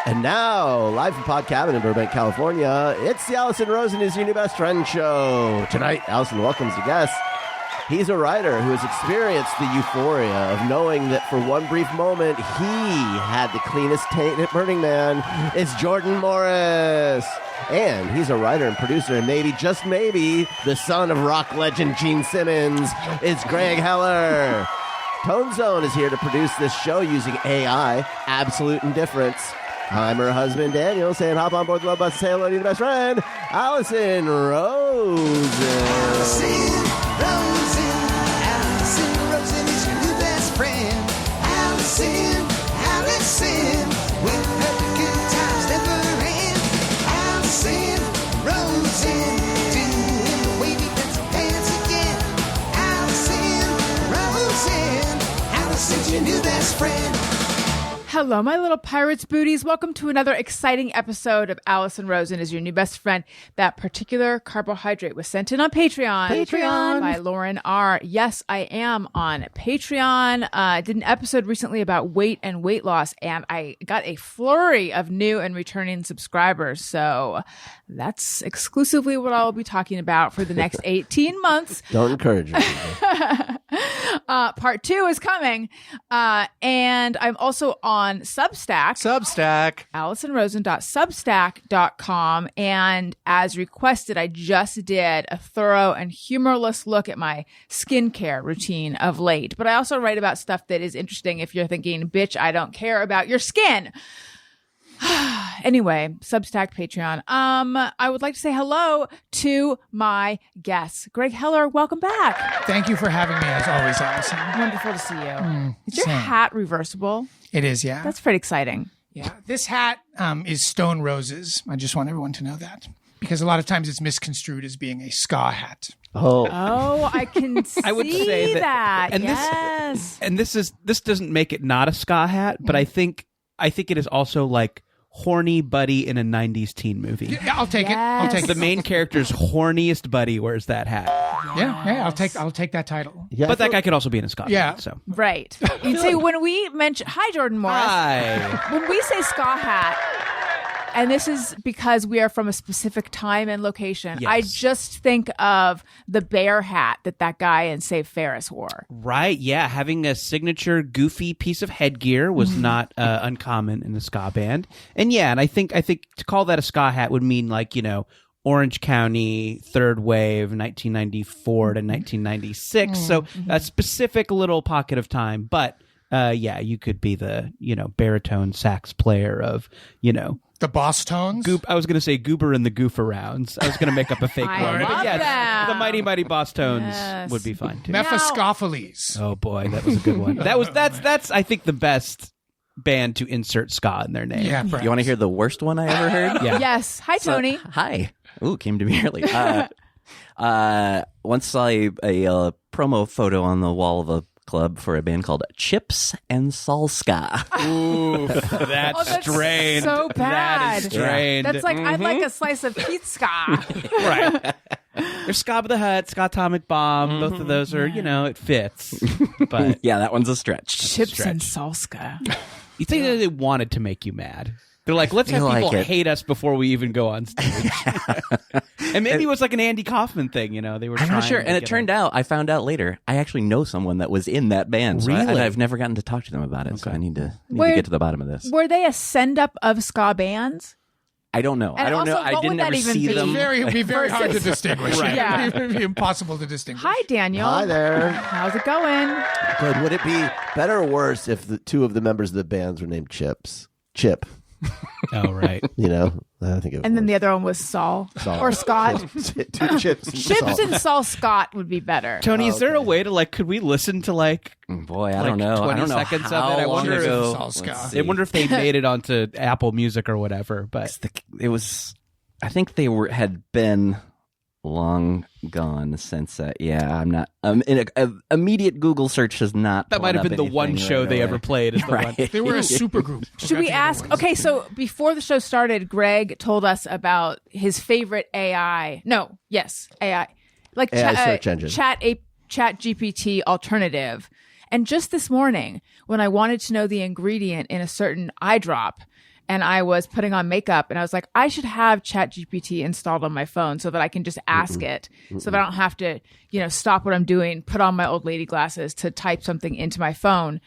And now, live from Pod Cabin in Burbank, California, it's the Alison Rosen is Your New Best Friend show. Tonight, Alison welcomes a guest. He's a writer who has experienced the euphoria of knowing that for one brief moment, he had the cleanest taint at Burning Man. It's Jordan Morris. And he's a writer and producer, and maybe, just maybe, the son of rock legend Gene Simmons. It's Greg Heller. Tone Zone is here to produce this show using AI, absolute indifference. I'm her husband, Daniel, saying hop on board the love bus and say hello to your best friend, Alison Rosen. Alison Rosen is your new best friend. Alison, with her good times never end. Alison Rosen, doing the wavy pencil dance again. Alison's your new best friend. Hello, my little pirates booties. Welcome to another exciting episode of Alison Rosen is Your New Best Friend. That particular carbohydrate was sent in on Patreon by Lauren R. Yes, I am on Patreon. I did an episode recently about weight and weight loss, and I got a flurry of new and returning subscribers. So that's exclusively what I'll be talking about for the next 18 months. Don't encourage me. Part 2 is coming. And I'm also on Substack. AlisonRosen.substack.com. And as requested, I just did a thorough and humorless look at my skincare routine of late. But I also write about stuff that is interesting if you're thinking, bitch, I don't care about your skin. Anyway, Substack, Patreon. I would like to say hello to my guests. Greg Heller, welcome back. Thank you for having me, as always, Alison. Wonderful to see you. Is your hat reversible? It is, yeah. That's pretty exciting. Yeah. This hat is stone roses. I just want everyone to know that. Because a lot of times it's misconstrued as being a ska hat. Oh, I can see I would say that. And yes. this doesn't make it not a ska hat, but I think it is also like horny buddy in a 90s teen movie. Yeah, I'll take it. I'll take The it. main character's horniest buddy wears that hat. Yeah, I'll take that title. yeah. But that guy could also be in a ska Yeah. hat, so. Right. You see, when we mention, hi, Jordan Morris. Hi. When we say ska hat, and this is because we are from a specific time and location, Yes. I just think of the bear hat that guy in Save Ferris wore. Right, yeah. Having a signature goofy piece of headgear was not uncommon in the ska band. And I think to call that a ska hat would mean like, Orange County, third wave, 1994 to 1996. So a specific little pocket of time. But you could be the, baritone sax player of, The Boss Tones. I was going to say Goober and the Goof-Arounds. I was going to make up a fake I one. love But yes, them. the Mighty Mighty Boss Tones Yes. would be fine too. Mephistopheles. Oh boy, that was a good one. That's I think the best band to insert ska in their name. Yeah, perhaps. You want to hear the worst one I ever heard? Yeah. Yes. Hi, Tony. Hi. Ooh, came to me early. Once saw a promo photo on the wall of a club for a band called Chips and Salska. Ooh, that's strained. so bad. That is strained. That's like, I'd like a slice of pizza. Right. There's Ska of the Hut, Ska Atomic Bomb. Both of those are, it fits. But Yeah, that one's a stretch. Chips and salsa. you think that they wanted to make you mad. They're like, let's have Feel like people it. hate us before we even go on stage. And maybe it was like an Andy Kaufman thing, They were I'm trying not sure. to And it get turned out, I found out later, I actually know someone that was in that band. So Really? I've never gotten to talk to them about it. So I need to get to the bottom of this. Were they a send-up of ska bands? I don't know. And I don't know. also, I what didn't would that ever even see be? them. It'd be very hard to Versus- distinguish. Right. Yeah. It would be impossible to distinguish. Hi, Daniel. Hi there. How's it going? Good. Would it be better or worse if the two of the members of the bands were named Chips? Chip. Oh, right. I think it was And then the worse. other one was Saul. Saul. Or Scott. Two chips. and Chips salt. and Saul Scott would be better. Tony, is there a okay. way to could we listen to Boy, I like don't know. 20 I don't know seconds of how it. I long wonder if- ago. Salska. Let's I see. wonder if they made it onto Apple Music or whatever, but It was. I think they had been long gone since. I'm not. In a immediate Google search has not. that might have been the one show they ever played. Is the one. Right. They were a super group. Should we ask? Okay, so before the show started, Greg told us about his favorite AI. No, yes, AI. Like AI search engine. Chat GPT alternative. And just this morning, when I wanted to know the ingredient in a certain eye drop, and I was putting on makeup, and I was like, I should have ChatGPT installed on my phone so that I can just ask it, so that I don't have to, stop what I'm doing, put on my old lady glasses to type something into my phone.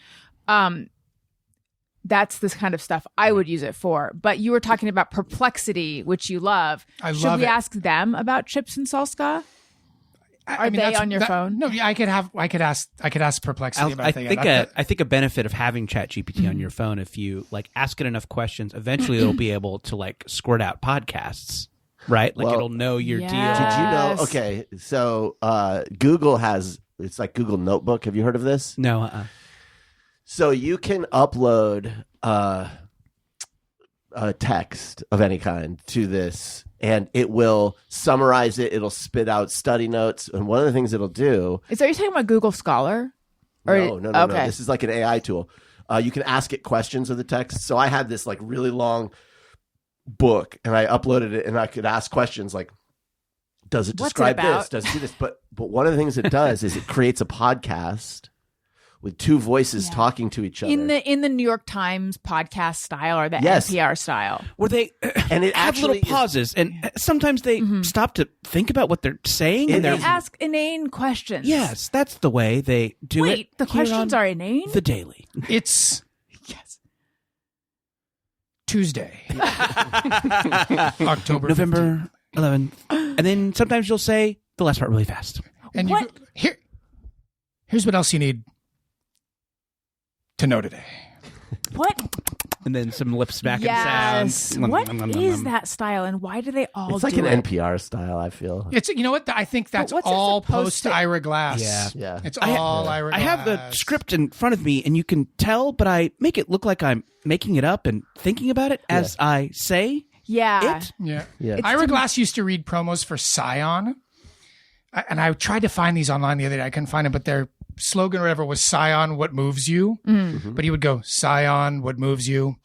That's this kind of stuff I would use it for. But you were talking about Perplexity, which you love. Should we ask them about chips and salsa? Are they on your phone? No, I could ask Perplexity about that. I think a benefit of having ChatGPT on your phone, if you ask it enough questions, eventually it'll be able to squirt out podcasts, right? It'll know your deal. Did you know? Okay, so Google it's like Google Notebook. Have you heard of this? No. So you can upload a text of any kind to this, and it will summarize it. It'll spit out study notes, and one of the things it'll do. Are you talking about Google Scholar? No. This is like an AI tool. You can ask it questions of the text. So I had this really long book, and I uploaded it, and I could ask questions like, "Does it describe this? Does it do this?" But one of the things it does is it creates a podcast with two voices talking to each other in the New York Times podcast style or the NPR style, where they and it have little pauses, and sometimes they stop to think about what they're saying, and they ask inane questions. Yes, that's the way they do it. Wait, the questions are inane? The Daily. It's Tuesday, October November 11th, and then sometimes you'll say the last part really fast. And here's what else you need to know today. What? And then some lips back and sounds. What is that style, and why do they all do it? It's like an NPR style, I feel. It's what? I think that's all post Ira Glass. Yeah. It's all Ira Glass. I have the script in front of me, and you can tell, but I make it look like I'm making it up and thinking about it as I say it. Yeah. Ira Glass used to read promos for Scion, and I tried to find these online the other day. I couldn't find them, but their slogan or whatever was Scion, what moves you? But he would go, Scion, what moves you?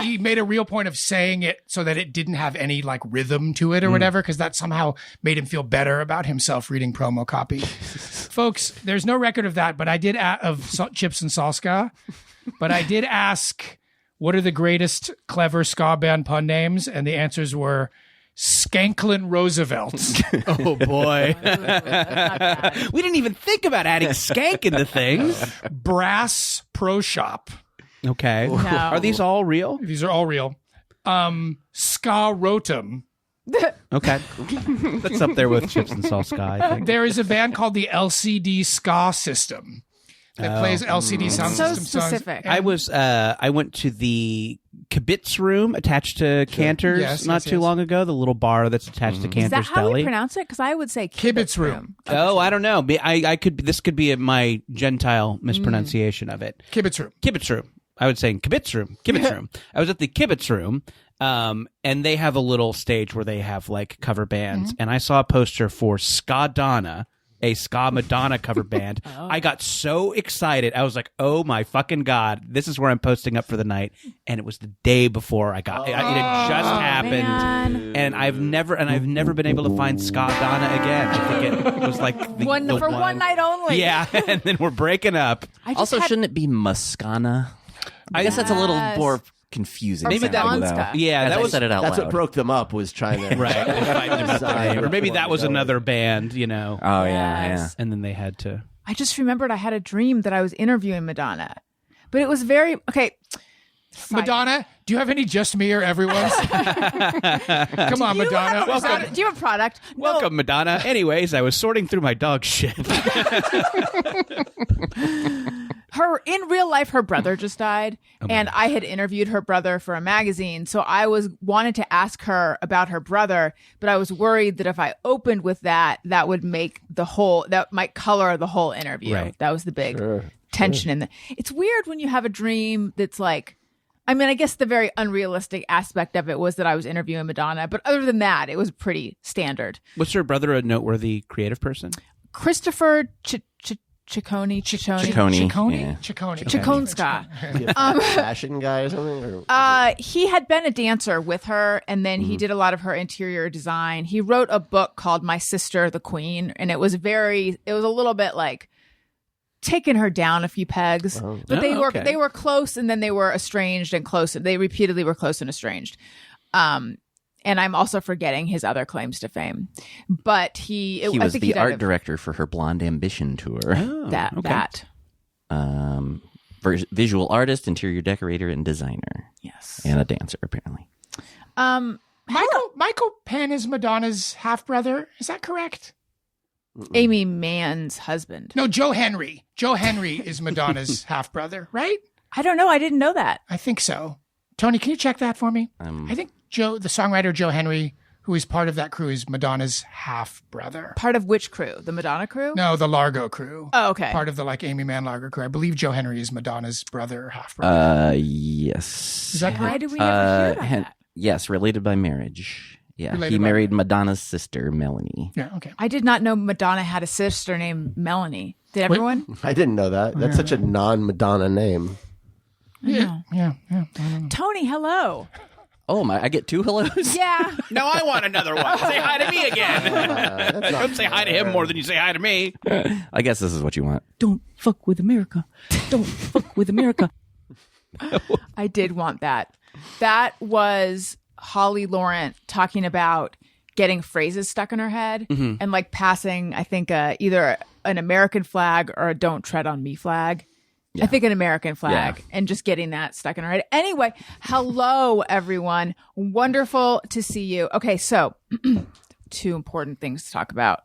He made a real point of saying it so that it didn't have any rhythm to it or whatever, because that somehow made him feel better about himself reading promo copy. Folks, there's no record of that, but I did of chips and salsa, but I did ask, what are the greatest clever ska band pun names? And the answers were Skanklin Roosevelt. Oh boy. We didn't even think about adding skank into things. Brass Pro Shop. Okay. No. Are these all real? These are all real. Ska Rotum. Okay. That's up there with chips and salsa, I think. There is a band called the LCD Ska System that plays LCD sound system specific. songs. I went to the Kibitz room attached to Cantor's not too long ago, the little bar that's attached to Cantor's Is that how Deli. we pronounce it? Because I would say Kibitz room. Oh, I don't know. This could be my Gentile mispronunciation of it. Kibitz room. Kibitz room. I would say Kibitz room. Kibitz room. I was at the Kibitz room, and they have a little stage where they have cover bands, and I saw a poster for Ska Donna, a Ska Madonna cover band. I got so excited. I was like, oh my fucking God, this is where I'm posting up for the night. And it was the day before it had just happened. Man. And I've never been able to find Ska Donna again. I think it was one night only. Yeah. And then we're breaking up. Shouldn't it be Muscana? I guess that's a little more confusing. Maybe that sounding, was though. Yeah, As I said it out That's loud. what broke them up, was trying to Right. Or maybe that was another band, Oh yeah. And then they had to. I just remembered I had a dream that I was interviewing Madonna, but it was very Madonna, do you have any Just Me or Everyone's? Come on, Madonna. Do you have a product? Welcome, Madonna. Anyways, I was sorting through my dog shit. In real life, her brother just died, and I had interviewed her brother for a magazine. So I wanted to ask her about her brother, but I was worried that if I opened with that would make that might color the whole interview. Right. That was the big tension in the. It's weird when you have a dream that's I guess the very unrealistic aspect of it was that I was interviewing Madonna, but other than that, it was pretty standard. Was her brother a noteworthy creative person? Christopher Ciccone. fashion guy or something? He had been a dancer with her, and then he did a lot of her interior design. He wrote a book called My Sister the Queen, and it was a little bit taken her down a few pegs, but okay. they were close, and then they were estranged and close. They repeatedly were close and estranged. And I'm also forgetting his other claims to fame. But he was the art director for her Blonde Ambition tour. Oh, that. Visual artist, interior decorator, and designer. Yes. And a dancer, apparently. Michael Penn is Madonna's half brother. Is that correct? Amy Mann's husband. No, Joe Henry. Joe Henry is Madonna's half brother, right? I don't know. I didn't know that. I think so. Tony, can you check that for me? I think the songwriter Joe Henry, who is part of that crew, is Madonna's half brother. Part of which crew? The Madonna crew? No, the Largo crew. Oh, okay. Part of the Amy Mann Largo crew. I believe Joe Henry is Madonna's brother or half brother. Yes. Is that correct? Why do we never hear about that? Yes, related by marriage. Yeah, Related he by married Madonna's sister, Melanie. Yeah, okay. I did not know Madonna had a sister named Melanie. Did everyone? I didn't know that. That's such a non-Madonna name. Yeah. Tony, hello. Oh my! I get 2 hellos. Yeah. No, I want another one. Say hi to me again. Don't say hi to him more than you say hi to me. I guess this is what you want. Don't fuck with America. Don't fuck with America. I did want that. That was Holly Laurent talking about getting phrases stuck in her head and like passing, I think, either an American flag or a "Don't tread on me" flag. Yeah. I think an American flag, and just getting that stuck in her head. Anyway, hello, everyone. Wonderful to see you. Okay, so 2 important things to talk about.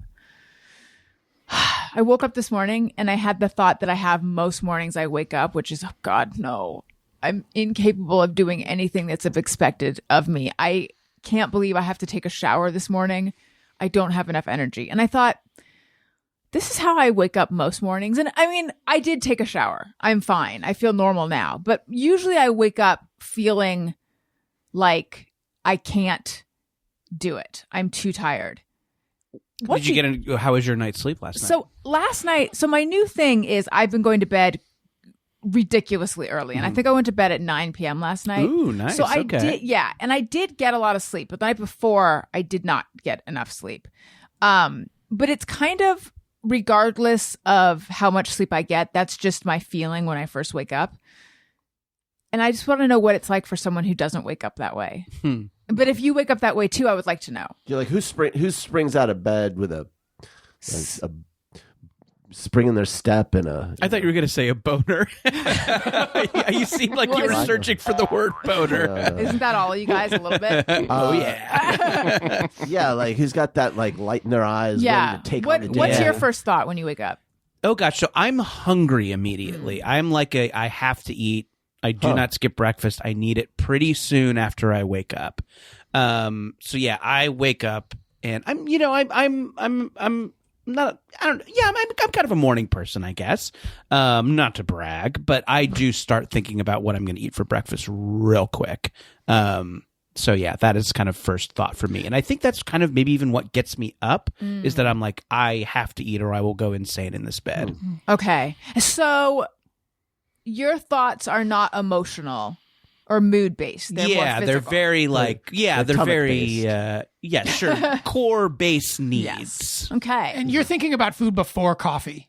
I woke up this morning and I had the thought that I have most mornings I wake up, which is, oh God, no. I'm incapable of doing anything that's expected of me. I can't believe I have to take a shower this morning. I don't have enough energy. And I thought, this is how I wake up most mornings. And I mean, I did take a shower. I'm fine. I feel normal now. But usually I wake up feeling like I can't do it. I'm too tired. How was your night's sleep last night? So last night, my new thing is I've been going to bed ridiculously early, and I think I went to bed at 9 p.m. last night. Ooh, nice. So I okay. and I did get a lot of sleep, but the night before I did not get enough sleep. But it's kind of regardless of how much sleep I get, that's just my feeling when I first wake up. And I just want to know what it's like for someone who doesn't wake up that way. But if you wake up that way too, I would like to know. You're like, who springs out of bed with a spring in their step and a... I thought you were going to say a boner. You seemed like you were searching for the word boner. Isn't that all you guys a little bit? Oh, yeah. Yeah, like who's got that like light in their eyes ready to take on the day? What's your first thought when you wake up? Oh, gosh. So I'm hungry immediately. I'm like I have to eat. I do not skip breakfast. I need it pretty soon after I wake up. So yeah, I wake up and I'm kind of a morning person, I guess. Not to brag, but I do start thinking about what I'm going to eat for breakfast real quick. So yeah, that is kind of first thought for me. And I think that's kind of maybe even what gets me up is that I'm like, I have to eat or I will go insane in this bed. Okay. So your thoughts are not emotional or mood based. They're very like, they're very, sure. Core base needs. Yes. Okay. And you're thinking about food before coffee.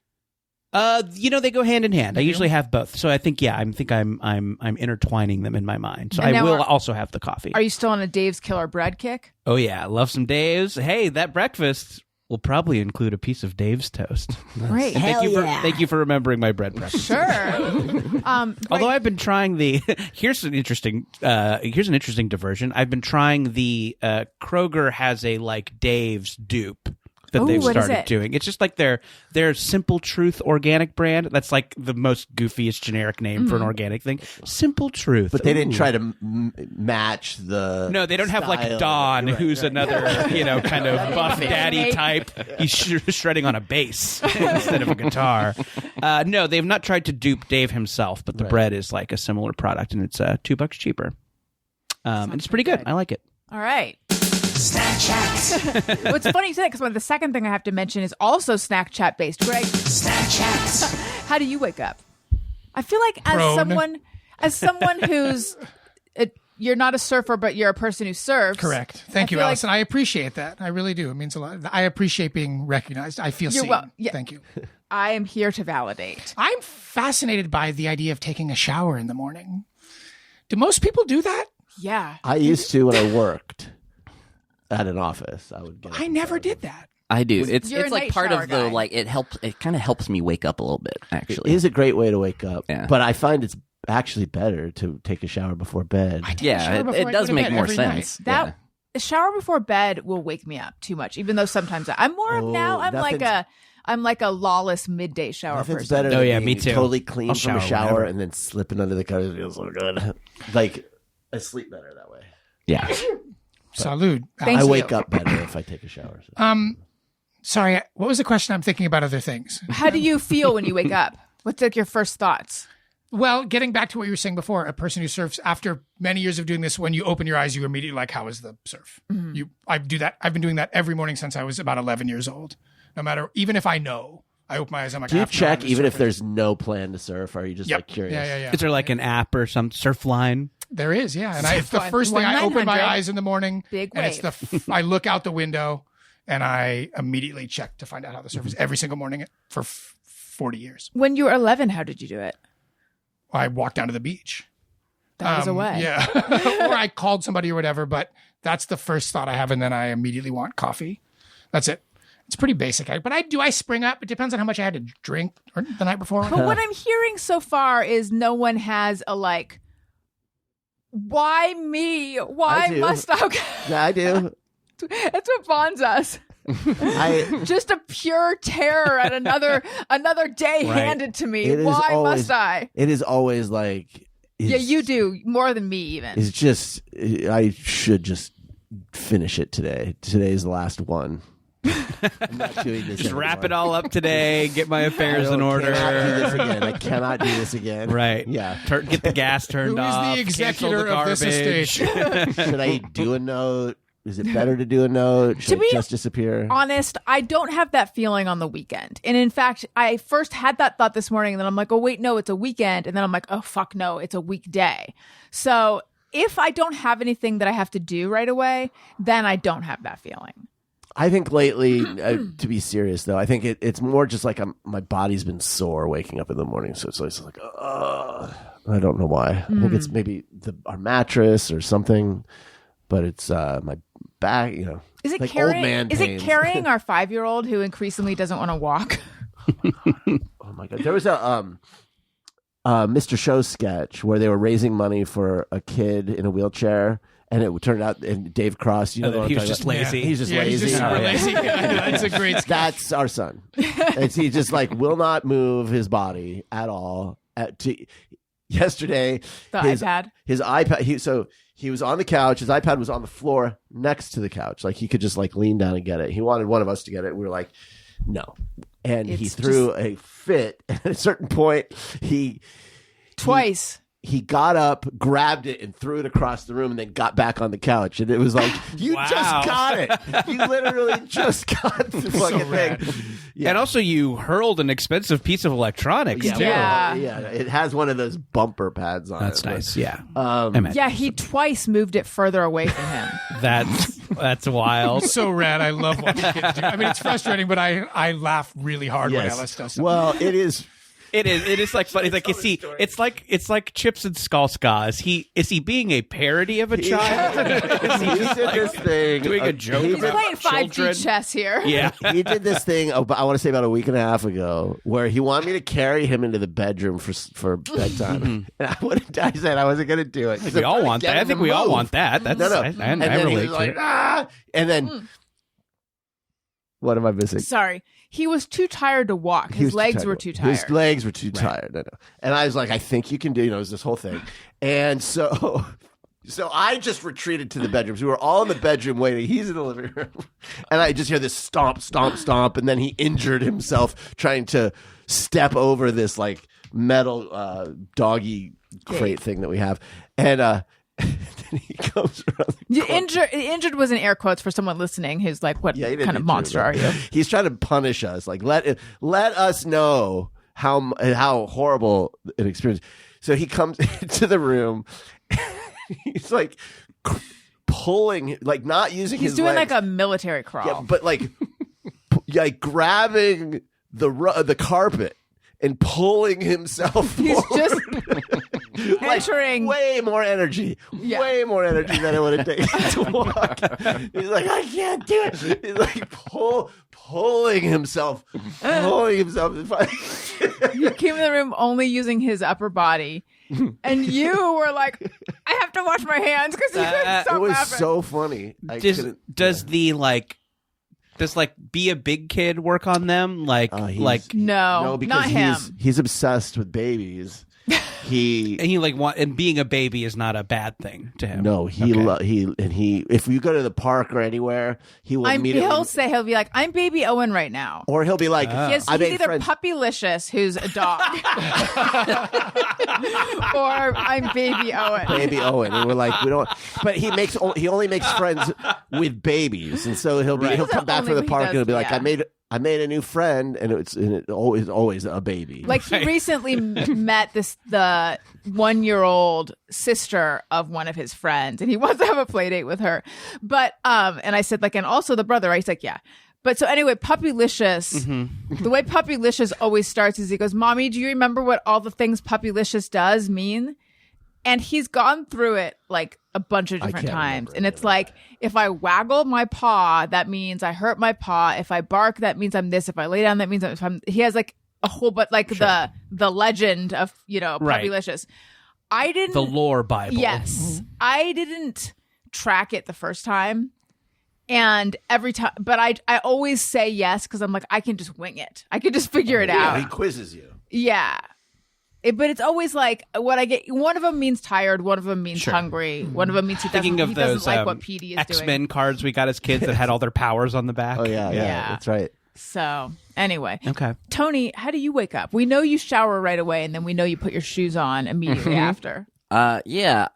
They go hand in hand. I usually have both. So I think, I'm intertwining them in my mind. So I will also have the coffee. Are you still on a Dave's Killer Bread kick? Oh yeah. I love some Dave's. Hey, that breakfast will probably include a piece of Dave's toast. Great. Thank you for remembering my bread preference. Sure. Although I've been trying here's an interesting diversion. I've been trying the Kroger has a like Dave's dupe that they've started doing. It's just like their Simple Truth organic brand. That's like the most goofiest generic name for an organic thing. Simple Truth. But they didn't try to match the... No, they don't have like Don, who's another, kind of buff daddy type. He's shredding on a bass instead of a guitar. No, they've not tried to dupe Dave himself, but the bread is like a similar product, and it's $2 cheaper. And it's pretty good. I like it. All right. Snack Chat. What's funny you say that because the second thing I have to mention is also Snack Chat based. Greg, Snack Chat. How do you wake up? I feel like as someone who's you're not a surfer, but you're a person who surfs. Correct. Thank you, feel like- Alison. I appreciate that. I really do. It means a lot. I appreciate being recognized. I feel seen. Thank you. I am here to validate. I'm fascinated by the idea of taking a shower in the morning. Do most people do that? Yeah. I used to when I worked at an office. I would get. I never did that. I do. It's You're a like night part shower of the guy. like it helps. It kind of helps me wake up a little bit. It Actually, is a great way to wake up. Yeah. But I find it's actually better to take a shower before bed. I take a yeah, shower before it I does go to make bed more every sense. That Yeah. a shower before bed will wake me up too much, even though sometimes I'm more of now. I'm like a lawless midday shower Nothing's person. better Oh, than yeah, being me too. totally clean I'll from a shower shower whenever. and then slipping under the covers. It feels so good. Like I sleep better that way. Yeah. Salud. Thank I you. wake up better if I take a shower. Sorry, what was the question? I'm thinking about other things. How do you feel when you wake up? What's like your first thoughts? Well, getting back to what you were saying before, a person who surfs after many years of doing this, when you open your eyes, you immediately like, how is the surf? I do that. I've been doing that every morning since I was about 11 years old. No matter, even if I know, I open my eyes. I'm like, Do I you have to know how check to even surf if it. there's no plan to surf? Or are you just Yep. like curious? Yeah. Is there like an app or some surf line? There is, yeah. And it's the Fun. first thing I open my 1-900. eyes in the morning, Big and it's I look out the window, and I immediately check to find out how the surf is every single morning for 40 years. When you were 11, how did you do it? I walked down to the beach. That was a way. Yeah. Or I called somebody or whatever, but that's the first thought I have, and then I immediately want coffee. That's it. It's pretty basic. But I spring up. It depends on how much I had to drink the night before. But what I'm hearing so far is no one has a like, why me? Why I do. must I? Yeah, I do. That's what bonds us. Just a pure terror at another day Right. handed to me. It is Why always- must I? It is always like. Yeah, you do more than me even. It's just I should just finish it today. Today's the last one. I'm not doing this. Just wrap anymore. it all up today. Get my I affairs in cannot do this order. again. I cannot do this again. Right. Yeah. Get the gas turned Who is the off. executor cancel the of this garbage. Should I do a note? Is it better to do a note? Should To it be just disappear? Honest, I don't have that feeling on the weekend. And in fact, I first had that thought this morning, and then I'm like, oh, wait, no, it's a weekend. And then I'm like, oh, fuck, no, it's a weekday. So if I don't have anything that I have to do right away, then I don't have that feeling. I think lately, to be serious though, I think it's more just like my body's been sore waking up in the morning. So it's always like, I don't know why. I think it's maybe our mattress or something, but it's my back, Is it like carrying? old man Is it pains. carrying our 5-year-old who increasingly doesn't want to walk? Oh my God. There was a Mr. Show sketch where they were raising money for a kid in a wheelchair. And it turned out, and Dave Cross, you know, Oh, what I'm he was talking just about? lazy. He's just Yeah, lazy. he's just super Oh, yeah. lazy. Yeah, that's a great sketch. That's our son. He just like will not move his body at all. Yesterday, The his iPad? He was on the couch. His iPad was on the floor next to the couch. Like he could just like lean down and get it. He wanted one of us to get it. We were like, no. And he It's threw a fit. And at a certain point, Twice. he got up, grabbed it, and threw it across the room, and then got back on the couch. And it was like, you Wow. just got it. You literally just got the fucking rad. thing. Yeah. And also, you hurled an expensive piece of electronics. Yeah, too. Yeah. yeah, it has one of those bumper pads on it. That's nice. Yeah. Um, I imagine. Yeah, he twice moved it further away from him. That's wild. So rad. I love watching kids do. I mean, it's frustrating, but I laugh really hard when Ellis does something. Well, it is. It is like funny. Like it's like Chips and Ska. Is he being a parody of a child? Is he He just did like this thing. doing a joke he He's did- about playing 5G children? chess here. Yeah. He did this thing. I want to say about a week and a half ago, where he wanted me to carry him into the bedroom for bedtime, and I said I wasn't going to do it. I think we all want that. I think we all want that. That's No. I And then he relate was to like, it. and then what am I missing? Sorry. He was too tired to walk. He His was legs were too tired. His legs were too tired. I know. And I was like, I think you can do, it was this whole thing. And so I just retreated to the bedrooms. We were all in the bedroom waiting. He's in the living room. And I just hear this stomp, stomp, stomp. And then he injured himself trying to step over this like metal doggy crate thing that we have. And then he comes around the corner. Injured was in air quotes for someone listening who's like, what Yeah, he didn't kind of injure monster him. are you? He's trying to punish us. Like let us know how horrible an experience. So he comes into the room. he's like pulling, like not using He's his doing legs. like a military crawl. Yeah, but like grabbing the carpet and pulling himself He's just forward. entering. Way more energy. Yeah. Way more energy than it would have taken to walk. He's like, I can't do it. He's like pulling himself. He came in the room only using his upper body. And you were like, I have to wash my hands because you couldn't stop It was laughing. so funny. Does be a big kid work on them? No, because not him. he's obsessed with babies. And being a baby is not a bad thing to him. No, he if you go to the park or anywhere, he will immediately. He'll be like, I'm Baby Owen right now. Or he'll be like, He's either Puppylicious, who's a dog, or I'm Baby Owen. Baby Owen, and we're like, we don't. But he only makes friends with babies, and so he'll come back from the park and he'll be like, I made a new friend, and it's always a baby. Like he recently met the 1-year-old sister of one of his friends, and he wants to have a play date with her. But and I said like, and also the brother. He's like, yeah. But so anyway, Puppylicious. The way Puppylicious always starts is he goes, "Mommy, do you remember what all the things Puppylicious does mean?" And he's gone through it like a bunch of different times. And it's like, if I waggle my paw, that means I hurt my paw. If I bark, that means I'm this. If I lay down, that means he has like a whole, but like the legend of, Puppylicious. I didn't. The lore Bible. Yes. I didn't track it the first time. And every time, but I always say yes because I'm like, I can just wing it. I can just figure it out. He quizzes you. Yeah. But it's always like what I get. One of them means tired. One of them means hungry. One of them means he doesn't like what PD is doing. X-Men cards we got as kids that had all their powers on the back. Oh, yeah, that's right. So anyway. Okay. Tony, how do you wake up? We know you shower right away, and then we know you put your shoes on immediately after. Yeah,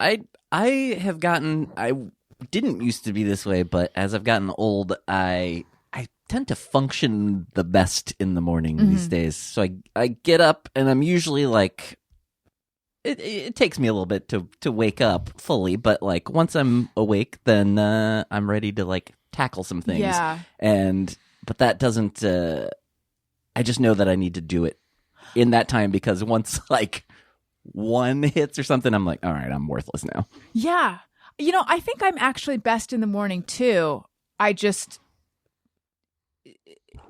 I have gotten, I didn't used to be this way, but as I've gotten old, I tend to function the best in the morning these days. So I get up and I'm usually like, it takes me a little bit to wake up fully, but like once I'm awake, then I'm ready to like tackle some things. Yeah. But that doesn't, I just know that I need to do it in that time because once like one hits or something, I'm like, all right, I'm worthless now. Yeah. I think I'm actually best in the morning too. I just,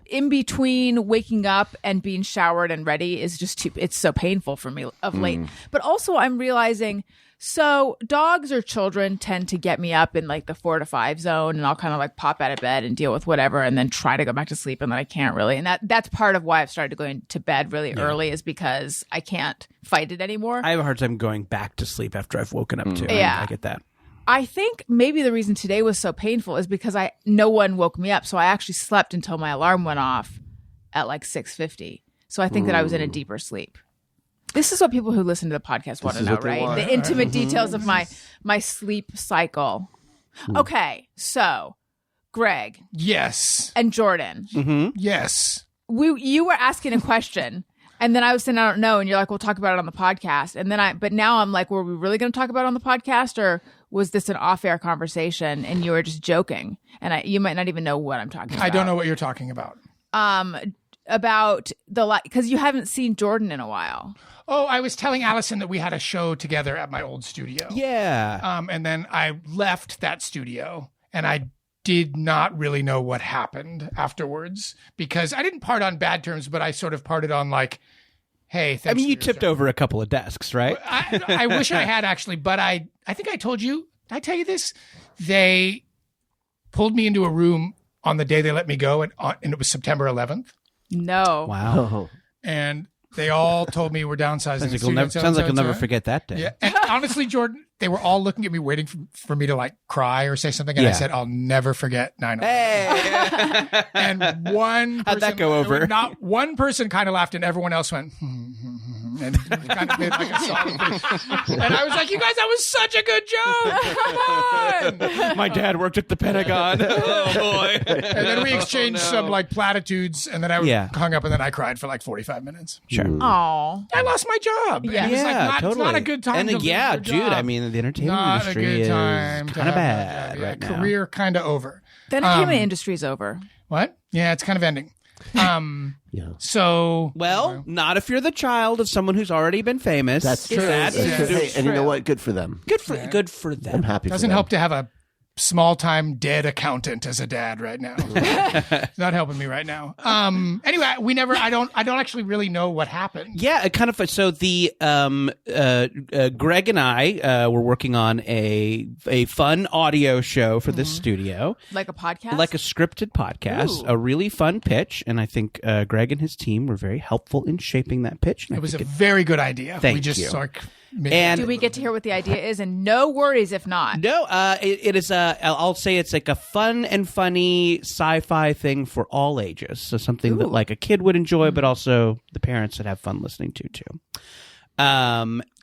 in between waking up and being showered and ready is just it's so painful for me of late. But also I'm realizing, so dogs or children tend to get me up in like the 4 to 5 zone, and I'll kind of like pop out of bed and deal with whatever and then try to go back to sleep, and then I can't really. And that's part of why I've started going to bed really early, is because I can't fight it anymore. I have a hard time going back to sleep after I've woken up too. Yeah. I get that. I think maybe the reason today was so painful is because no one woke me up. So I actually slept until my alarm went off at like 6:50. So I think that I was in a deeper sleep. This is what people who listen to the podcast want to know, right? The intimate details of my sleep cycle. Okay, so Greg. Yes. And Jordan. Yes. You were asking a question. And then I was saying, I don't know. And you're like, we'll talk about it on the podcast. And then but now I'm like, were we really going to talk about it on the podcast, or was this an off-air conversation and you were just joking? And you might not even know what I'm talking about. I don't know what you're talking about. About because you haven't seen Jordan in a while. Oh, I was telling Alison that we had a show together at my old studio. Yeah. And then I left that studio and I did not really know what happened afterwards because I didn't part on bad terms, but I sort of parted on like, hey, thanks. I mean, you tipped over a couple of desks, right? I wish I had actually, but I think I told you, did I tell you this? They pulled me into a room on the day they let me go, and it was September 11th. No. Wow. And they all told me we're downsizing. Sounds like you'll never forget that day. Yeah. And honestly, Jordan, they were all looking at me waiting for me to like cry or say something. And I said, I'll never forget 9/11. Hey. And one person, how'd that go over? Not one person kind of laughed and everyone else went, And it kind of made like a solid thing. And I was like, you guys, that was such a good joke. Come on. My dad worked at the Pentagon. Oh boy. And then we exchanged some like platitudes, and then I Yeah. hung up, and then I cried for like 45 minutes. Sure. Aw. I lost my job. Yeah. And it's like, Yeah, not, totally. It's not a good time And to lose yeah, your dude, job. I mean, the entertainment Not a industry good time is to kind of have bad that job. right now. Career kind of over. The entertainment industry's over. What? Yeah, it's kind of ending. Yeah. So Well, not if you're the child of someone who's already been famous. That's true. That's That's true. true. Hey, and you know what? Good for them. Good for I'm them. happy doesn't for them. help to have a small-time dead accountant as a dad right now. It's not helping me right now. Anyway, I don't actually really know what happened. Yeah, it kind of. So the Greg and I were working on a fun audio show for this studio, Like a podcast? like a scripted podcast, Ooh. a really fun pitch, and I think Greg and his team were very helpful in shaping that pitch. And It was a I think very good idea. Thank we just you. sort of made And- Do we get to hear what the idea is? And no worries if not. No, it is I'll say it's like a fun and funny sci-fi thing for all ages. So something that Ooh. like a kid would enjoy, but also the parents would have fun listening to too.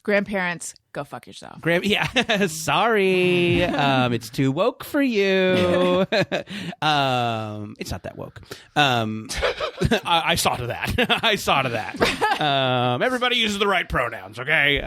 Grandparents, go fuck yourself. Yeah, sorry, it's too woke for you. It's not that woke. I saw to that. I saw to that. Everybody uses the right pronouns, okay?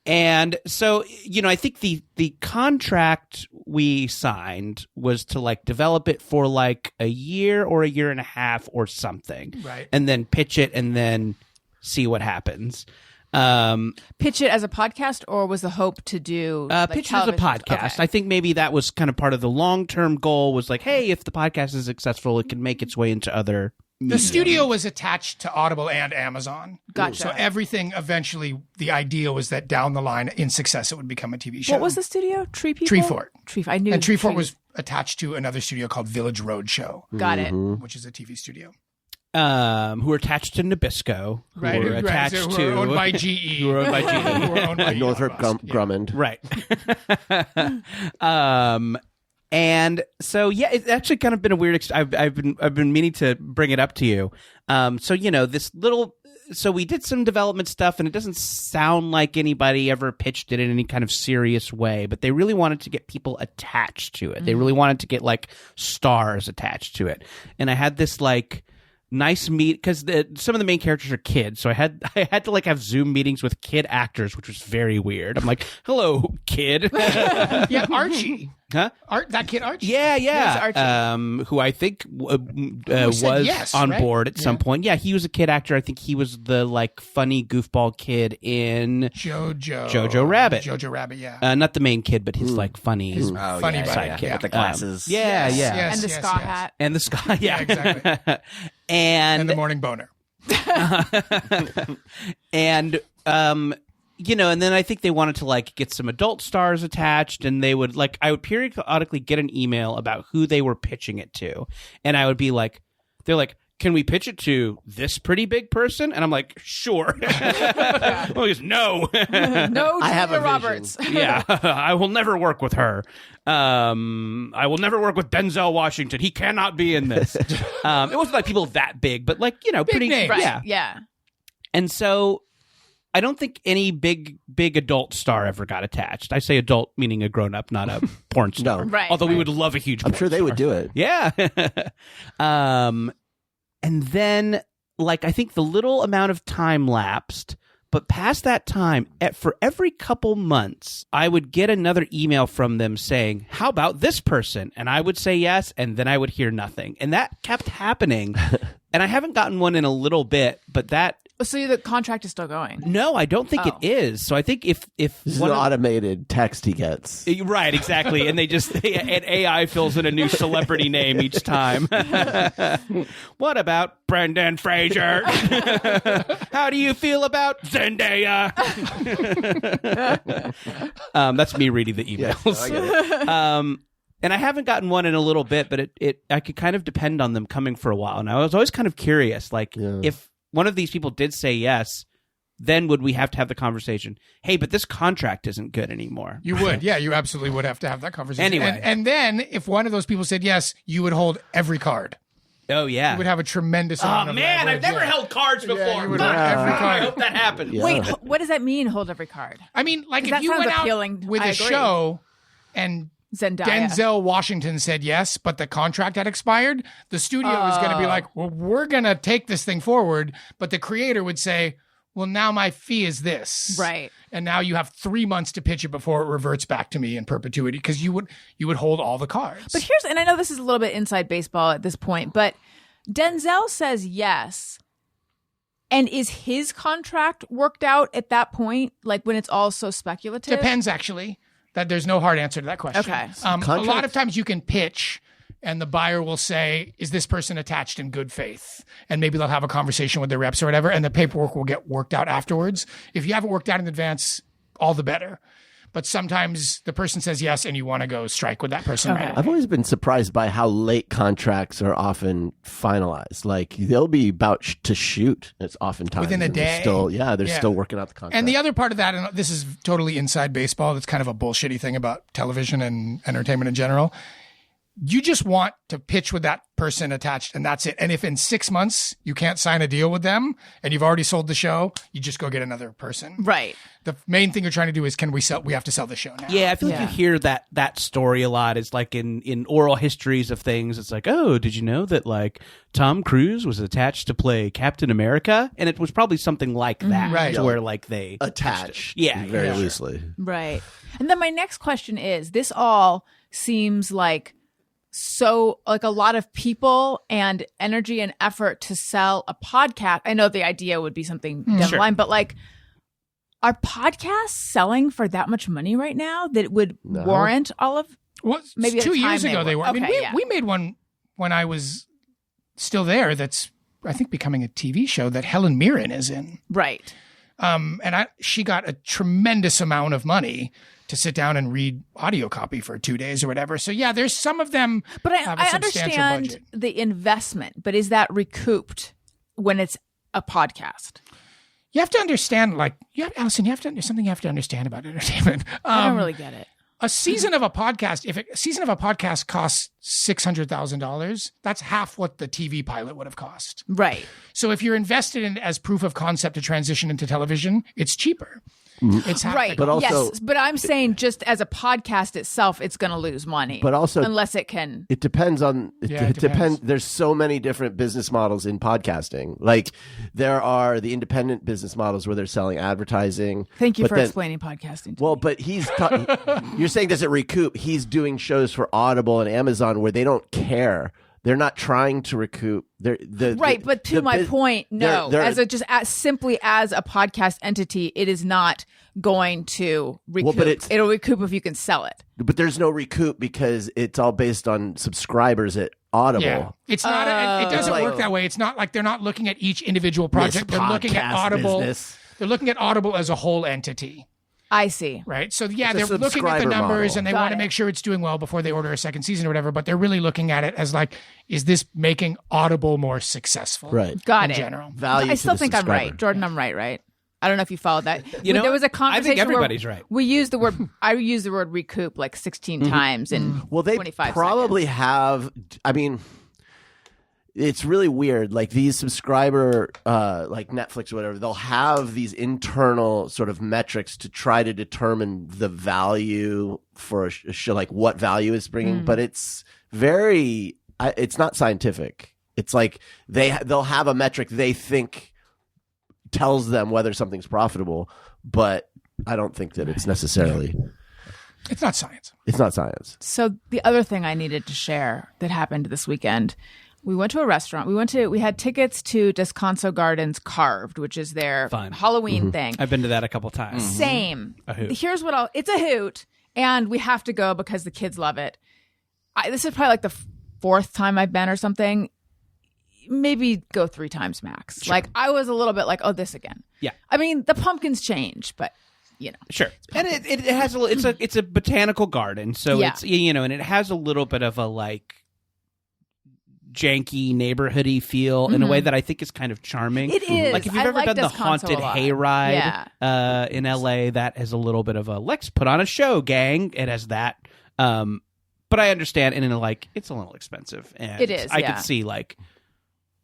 And so, I think the contract we signed was to like develop it for like a year or a year and a half or something, Right. and then pitch it and then see what happens. Pitch it as a podcast, or was the hope to do like, Pitch it as a television? podcast. Okay. I think maybe that was kind of part of the long-term goal was like, hey, if the podcast is successful, it can make its way into other The media. studio was attached to Audible and Amazon. Gotcha. So everything eventually, the idea was that down the line, in success, it would become a TV show. What was the studio? Tree People? Treefort. I knew. And Treefort was attached to another studio called Village Roadshow, Got it. which is a TV studio. Who are attached to Nabisco, who Right. are attached So to who are owned by GE. who are owned by GE. Who are owned by Northrop Elon Musk. Yeah. Grumman. Right. And so yeah, it's actually kind of been a weird. I've been meaning to bring it up to you. So this little. So we did some development stuff, and it doesn't sound like anybody ever pitched it in any kind of serious way. But they really wanted to get people attached to it. They really wanted to get like stars attached to it. And I had this like nice meet because some of the main characters are kids, so I had to like have Zoom meetings with kid actors, which was very weird. I'm like, hello, kid. Yeah, Archie. Huh? That kid Archie. Yeah, Yes, yeah. Who I think was said yes, on right? board at some Yeah. point. Yeah, he was a kid actor. I think he was the like funny goofball kid in Jojo Rabbit. Jojo Rabbit, yeah. not the main kid, but his like funny His Oh, funny yeah, buddy. yeah, Yeah. with the glasses. Yeah, Yes, yeah. yes. And the ska hat. And the Ska, yeah, exactly. and And the morning boner. and and then I think they wanted to like get some adult stars attached, and they would like I would periodically get an email about who they were pitching it to, and I would be like, they're like, can we pitch it to this pretty big person? And I'm like, sure. Well, he goes, no. No, I have a Julia vision. Roberts. Yeah, I will never work with her. I will never work with Denzel Washington. He cannot be in this. It wasn't like people that big, but like, pretty names. Right. Yeah. Yeah. And so I don't think any big adult star ever got attached. I say adult meaning a grown up, not a porn star. No. Right, Although we right. would love a huge I'm porn sure they would star. do it. Yeah. And then like I think the little amount of time lapsed, but past that time, for every couple months, I would get another email from them saying, how about this person? And I would say yes, and then I would hear nothing. And that kept happening. And I haven't gotten one in a little bit, but that So the contract is still going. no, I don't think it is. So I think if This is an one of- automated text he gets. right, exactly, and they just an AI fills in a new celebrity name each time. What about Brendan Fraser? How do you feel about Zendaya? That's me reading the emails. I get it. And I haven't gotten one in a little bit, but I could kind of depend on them coming for a while. And I was always kind of curious, like if one of these people did say yes, then would we have to have the conversation? Hey, but this contract isn't good anymore. You would. Yeah, you absolutely would have to have that conversation. Anyway. And then if one of those people said yes, you would hold every card. Oh yeah. You would have a tremendous Oh amount of man, leverage, I've never yeah. held cards before. Yeah, you would Fuck. hold every I card. hope that happens. Yeah. Wait, what does that mean? Hold every card. I mean, like That if you sounds went out appealing. with I a agree. show and Zendaya. Denzel Washington said yes, but the contract had expired, the studio is going to be like, well, we're going to take this thing forward. But the creator would say, well, now my fee is this. Right. And now you have 3 months to pitch it before it reverts back to me in perpetuity because you would hold all the cards. But and I know this is a little bit inside baseball at this point, but Denzel says yes. And is his contract worked out at that point? Like when it's all so speculative? Depends, actually. That there's no hard answer to that question. Okay. A lot of times you can pitch and the buyer will say, is this person attached in good faith? And maybe they'll have a conversation with their reps or whatever, and the paperwork will get worked out afterwards. If you haven't worked out in advance, all the better. But sometimes the person says yes and you want to go strike with that person. Okay. Right? I've always been surprised by how late contracts are often finalized. Like they'll be about to shoot. It's oftentimes Within a and they're day. Still, they're Yeah. still working out the contract. And the other part of that, and this is totally inside baseball, that's kind of a bullshitty thing about television and entertainment in general. You just want to pitch with that person attached, and that's it. And if in 6 months you can't sign a deal with them and you've already sold the show, you just go get another person. Right. The main thing you're trying to do is, we have to sell the show now. Yeah, I feel like Yeah. you hear that story a lot. It's like in oral histories of things. It's like, oh, did you know that like Tom Cruise was attached to play Captain America? And it was probably something like that, Right. to where like they attached, Yeah, very yeah. loosely. Right. And then my next question is, this all seems like so like a lot of people and energy and effort to sell a podcast. I know the idea would be something down the line, but like, are podcasts selling for that much money right now that it would warrant all of? Well, Maybe at 2 the time years they ago were. they were. I mean, Okay, yeah. we made one when I was still that's, I think, becoming a TV show that Helen Mirren is in. Right. And she got a tremendous amount of money to sit down and read audio copy for 2 days or whatever. So yeah, there's some of them But have a I substantial understand budget. the investment, but is that recouped when it's a podcast? You have to understand, Alison, something you have to understand about entertainment. I don't really get it. A season of a podcast, if a season of a podcast costs $600,000, that's half what the TV pilot would have cost. Right. So if you're invested in as proof of concept to transition into television, it's cheaper. It's half Right. the But also- yes, but I'm saying just as a podcast itself, it's going to lose money. But also- unless it can. It depends on it Yeah, it depends. depends. There's so many different business models in podcasting. Like there are the independent business models where they're selling advertising. Thank you but for then- explaining podcasting. To Well, me. but you're saying does it recoup? He's doing shows for Audible and Amazon where they don't care. They're not trying to recoup. Right, but to my point, no. Simply as a podcast entity, it is not going to recoup. but it'll recoup if you can sell it. But there's no recoup because it's all based on subscribers at Audible. Yeah. It's not. It doesn't Like- work that way. It's not like they're not looking at each individual project. This They're looking at podcast Audible. business. They're looking at Audible as a whole entity, I see. right? So yeah, It's a they're looking at the subscriber numbers model. and they Got want to it. make sure it's doing well before they order a second season or whatever. But they're really looking at it as like, is this making Audible more successful? Right. Got in it. general. Value I to still the think I'm subscriber. right. Jordan, I'm right? I don't know if you followed that. You know, there was a I think conversation everybody's where right. we used the word. I used the word recoup like 16 times in Well, they 25 probably seconds. have. I mean, it's really weird. Like these subscriber, like Netflix or whatever, they'll have these internal sort of metrics to try to determine the value for a show, like what value it's bringing. But it's very. It's not scientific. It's like they'll have a metric they think tells them whether something's profitable, but I don't think that it's necessarily. It's not science. It's not science. So the other thing I needed to share that happened this weekend, we went to a restaurant. We had tickets to Descanso Gardens Carved, which is their Fun. Halloween thing. I've been to that a couple times. Same. A hoot. Here's what it's a hoot, and we have to go because the kids love it. This is probably like the fourth time I've been or something. Maybe go 3 times max. Like I was a little bit like, oh, this again. Yeah. I mean, the pumpkins change, but you know. Sure, and it has it's a botanical garden, so Yeah. it's and it has a little bit of a like janky neighborhoody feel in a way that I think is kind of charming. It is. Like if you've I ever like done the Descanso haunted a lot. hayride in LA, that has a little bit of a let's put on a show, gang. It has that, but I understand, and like it's a little expensive, and It is, I yeah. could see like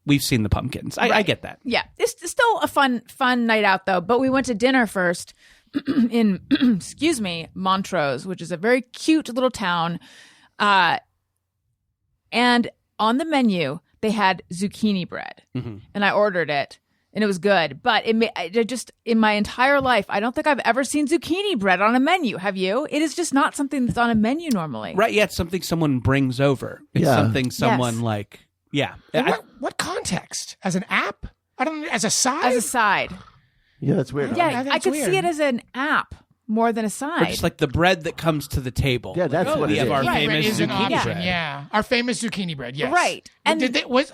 we've seen the pumpkins. I get that. Yeah, it's still a fun night out though. But we went to dinner first in excuse me, Montrose, which is a very cute little town. And on the menu they had zucchini bread, and I ordered it, and it was good. But it just in my entire life, I don't think I've ever seen zucchini bread on a menu. Have you? It is just not something that's on a menu normally. Right? Yeah, it's something someone brings over. It's something someone like. Yeah. What context? As an app? I don't know. As a side? As a side. Yeah, that's weird. Yeah, that's I could weird. see it as an app more than a Or side. just like the bread that comes to the table. Yeah, that's what we it have is. our Right. Bread famous is an zucchini option. bread. Yeah, our famous zucchini bread. Yes, Right. And-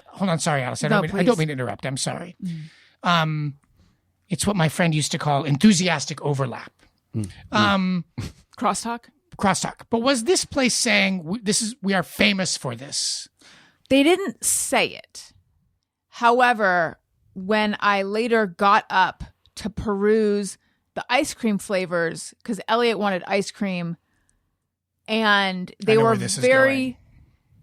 hold on, sorry, Alice. I No, don't mean to interrupt. I'm sorry. It's what my friend used to call enthusiastic overlap. Crosstalk. Crosstalk. But was this place saying we are famous for this? They didn't say it. However, when I later got up to peruse the ice cream flavors, because Elliot wanted ice cream, and they I know were where this is very. going.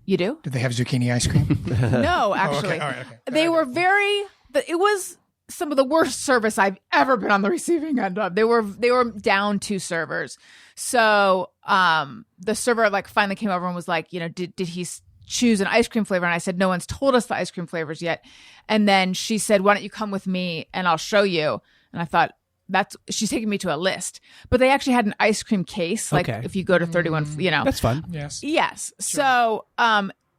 You do? Did they have zucchini ice cream? No, actually. okay. All right, okay. They were very. It was some of the worst service I've ever been on the receiving end of. They were down 2 servers. So the server like finally came over and was like, did he choose an ice cream flavor? And I said, no one's told us the ice cream flavors yet. And then she said, why don't you come with me and I'll show you? And I thought, she's taking me to a list. But they actually had an ice cream case. Like Okay. if you go to 31, That's fun. Yes. Yes. So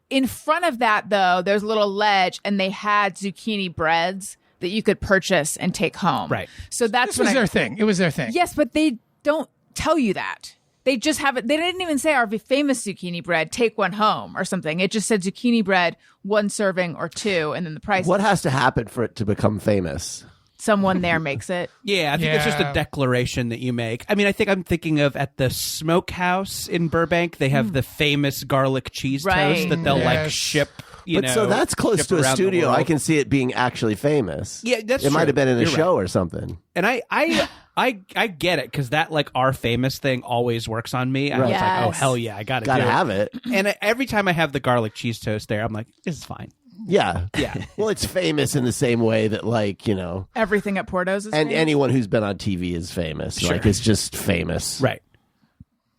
in front of that, though, there's a little ledge, and they had zucchini breads that you could purchase and take home. Right. So that's This was their thing. It was their thing. Yes, but they don't tell you that. They just have it. They didn't even say our famous zucchini bread, take one home or something. It just said zucchini bread, 1 serving or 2, and then the price. What has to happen for it to become famous? Someone there makes it. Yeah, I think it's just a Yeah. declaration that you make. I mean, I think I'm thinking of at the Smokehouse in Burbank, they have the famous garlic cheese Right. toast that they'll like Yes. ship. But so that's close ship to a around the studio. I world. can see it being actually famous. Yeah, that's It might true. have been in a You're show right. or something. And I get it because that like our famous thing always works on me. I was like, oh Yes. hell yeah, I gotta Gotta do it. have it. And every time I have the garlic cheese toast there, I'm like, this is fine. Yeah. Yeah. Well, it's famous in the same way that, like, Everything at Porto's is and famous. anyone who's been on TV is famous. Sure. Like, it's just famous. Right.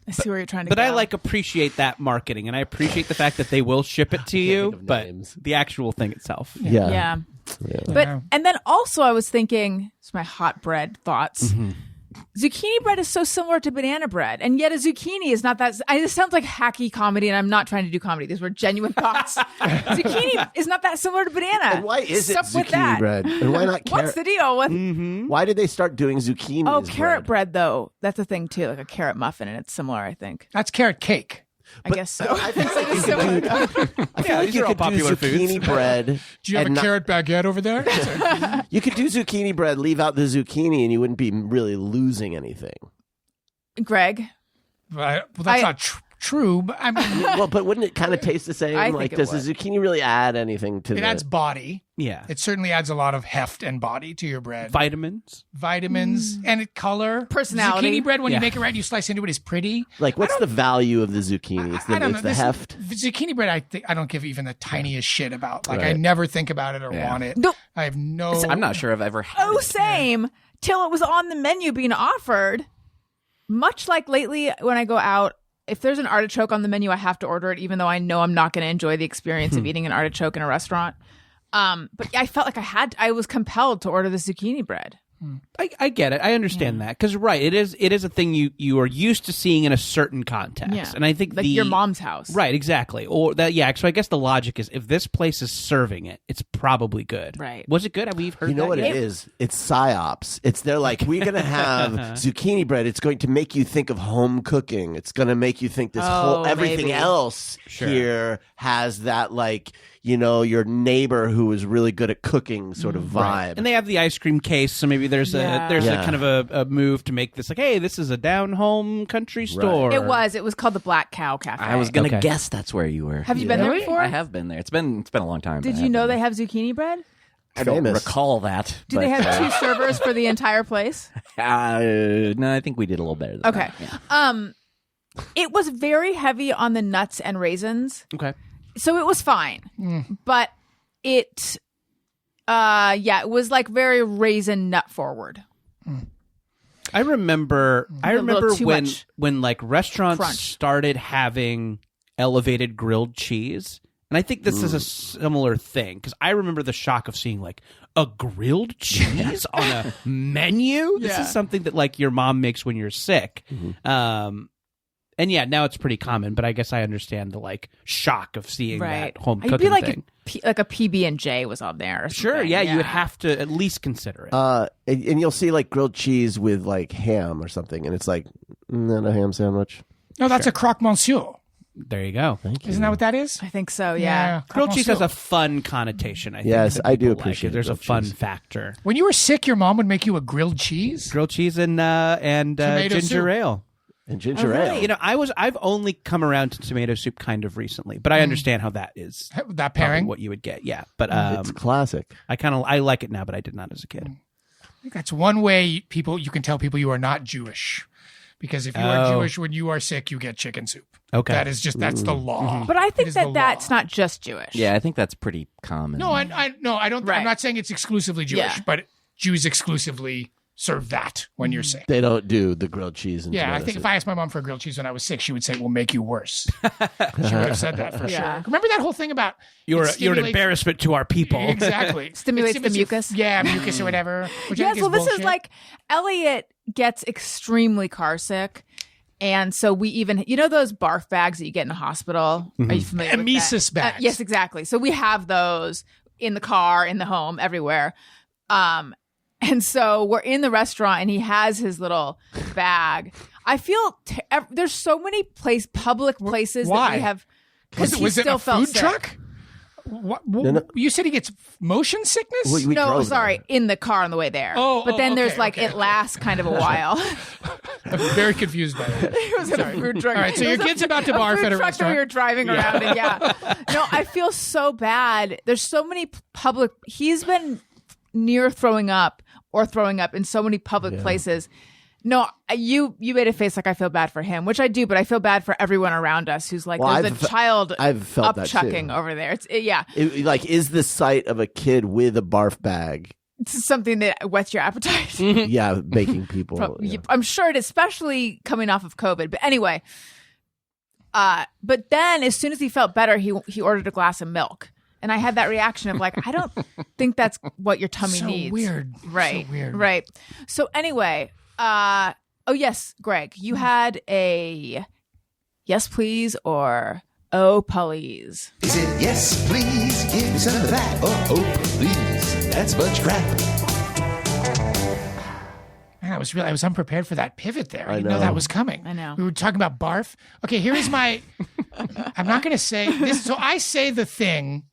I see where you're trying to But go. I like appreciate that marketing, and I appreciate the fact that they will ship it to you, think of but names. the actual thing itself. Yeah. Yeah. Yeah. But and then also I was thinking, it's my hot bread thoughts. Zucchini bread is so similar to banana bread, and yet a zucchini is not that. This sounds like hacky comedy, and I'm not trying to do comedy. These were genuine thoughts. Zucchini is not that similar to banana. And why is it Sup with zucchini that. bread? And why not What's carrot? the deal with? Why did they start doing zucchini? Oh, as carrot bread though. That's a thing too, like a carrot muffin, and it's similar. I think. That's carrot cake. I guess so. I feel like It's you could similar. do, I feel like these you are all could do popular zucchini foods. bread. Do you have and a not- carrot baguette over there? You could do zucchini bread, leave out the zucchini, and you wouldn't be really losing anything. Greg, Well, that's not true. But I mean, Well, but wouldn't it kind of taste the same? I think Like, it does the would. zucchini really add anything to it the? adds body. Yeah. It certainly adds a lot of heft and body to your bread. Vitamins. Vitamins and color. Personality. Zucchini bread, when Yeah. you make it right, you slice into it, is pretty. Like, what's the value of the zucchini? It's I don't it's know. the heft. Zucchini bread, I don't give even the tiniest shit about. Like, I Right. never think about it or want it. No. I have no. I'm not sure I've ever had oh, it. same. Till it was on the menu being offered. Much like lately when I go out, if there's an artichoke on the menu, I have to order it, even though I know I'm not going to enjoy the experience of eating an artichoke in a restaurant. But I felt like I was compelled to order the zucchini bread. I get it. I understand that because it is a thing you are used to seeing in a certain context, Yeah. and I think Like your mom's house. right, exactly, or that So I guess the logic is if this place is serving it, it's probably good. Right. Was it good? Have we heard? You know that what yet? it is? It's psyops. They're like, we're gonna have zucchini bread. It's going to make you think of home cooking. It's gonna make you think this whole everything maybe. else here has that, like, your neighbor who is really good at cooking sort of vibe. And they have the ice cream case, so maybe there's Yeah. a kind of a move to make this like, hey, this is a down home country store. It was called the Black Cow Cafe. I was gonna Okay. guess that's where you were. Have you been there before? I have been there. It's been a long time. Did but I you know have they been have zucchini bread? there. I don't Famous. recall that. Do they have 2 servers for the entire place? No, I think we did a little better. Than Okay. that, yeah. It was very heavy on the nuts and raisins. Okay. So it was fine. But it Yeah, it was like very raisin nut forward. I remember little too when much like restaurants crunch. started having elevated grilled cheese. And I think this is a similar thing because I remember the shock of seeing like a grilled cheese on a menu. This is something that like your mom makes when you're sick. And yeah, now it's pretty common, but I guess I understand the like shock of seeing that home It'd cooking be like thing. like a PB&J was on there. Or Sure, something. yeah, you would have to at least consider it. And you'll see like grilled cheese with like ham or something, and it's like not a ham sandwich. No, that's a croque monsieur. There you go. Isn't that what that is? I think so. Yeah. croque Grilled cheese monsieur. has a fun connotation, I think. Yes, that I do people like. appreciate There's a grilled fun cheese. factor. When you were sick, your mom would make you a grilled cheese. Grilled cheese and Tomato ginger soup. ale. And ginger ale. You know, I've only come around to tomato soup kind of recently, but I understand how that is That probably pairing. what you would get. Yeah, but It's classic. I like it now, but I did not as a kid. I think that's one way you can tell people you are not Jewish. Because if you are Jewish, when you are sick, you get chicken soup. Okay. That's the law. But I It think is the that's law. not just Jewish. Yeah, I think that's pretty common. No, I don't. Right. I'm not saying it's exclusively Jewish, Yeah. but Jews exclusively serve that when you're sick. They don't do the grilled cheese and Yeah, I tomato think soup. if I asked my mom for a grilled cheese when I was sick, she would say it will make you worse. She would have said that for Yeah. sure. Remember that whole thing about You're it an stimulates- embarrassment to our people. Exactly. Stimulates the It mucus. Yeah, mucus or whatever. Which I Yes, think well, this bullshit. is like Elliot gets extremely car sick. And so we even, those barf bags that you get in a hospital? Are you familiar with Emesis that? bags. Yes, exactly. So we have those in the car, in the home, everywhere. And so we're in the restaurant and he has his little bag. I feel there's so many public places that Why? we have. Because he was it still a felt food sick. truck? What, no. You said he gets motion sickness? We No, drove sorry, there. in the car on the way there. Oh, but then there's okay. it lasts kind of a while. I'm very confused by that. It was at a food truck. All right, so your kid's about to barf food at a truck restaurant. that we were driving around in. Yeah. No, I feel so bad. There's so many public. He's been near throwing up in so many public places. No, you made a face like I feel bad for him, which I do, but I feel bad for everyone around us who's like, Well, there's a child I've felt up that chucking too. over there. Like, is the sight of a kid with a barf bag, It's something that whets your appetite. yeah, making people. yeah. I'm sure it, especially coming off of COVID. But anyway, but then as soon as he felt better, he ordered a glass of milk. And I had that reaction of like, I don't think that's what your tummy So needs. weird. Right. So weird. Right. So anyway, oh yes, Greg, you had a yes please or oh Puhleeze. He said, yes, please, give me some of that. Oh, please, that's much crap. Man, I was unprepared for that pivot there. I didn't know know. that was coming. I know. We were talking about barf. Okay, here is my. I'm not going to say this. So I say the thing.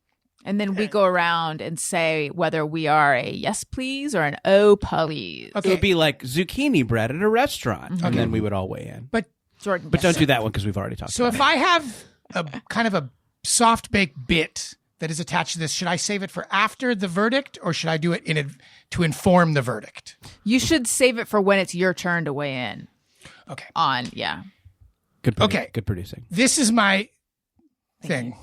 And then we go around and say whether we are a yes please or an oh Puhleeze. It would be like zucchini bread at a restaurant, and then we would all weigh in. But Jordan. But yes. don't do that one because we've already talked so about if I have a kind of a soft baked bit that is attached to this, should I save it for after the verdict, or should I do it to inform the verdict? You should save it for when it's your turn to weigh in Okay. on, yeah. it. Okay. Good producing. This is my thing.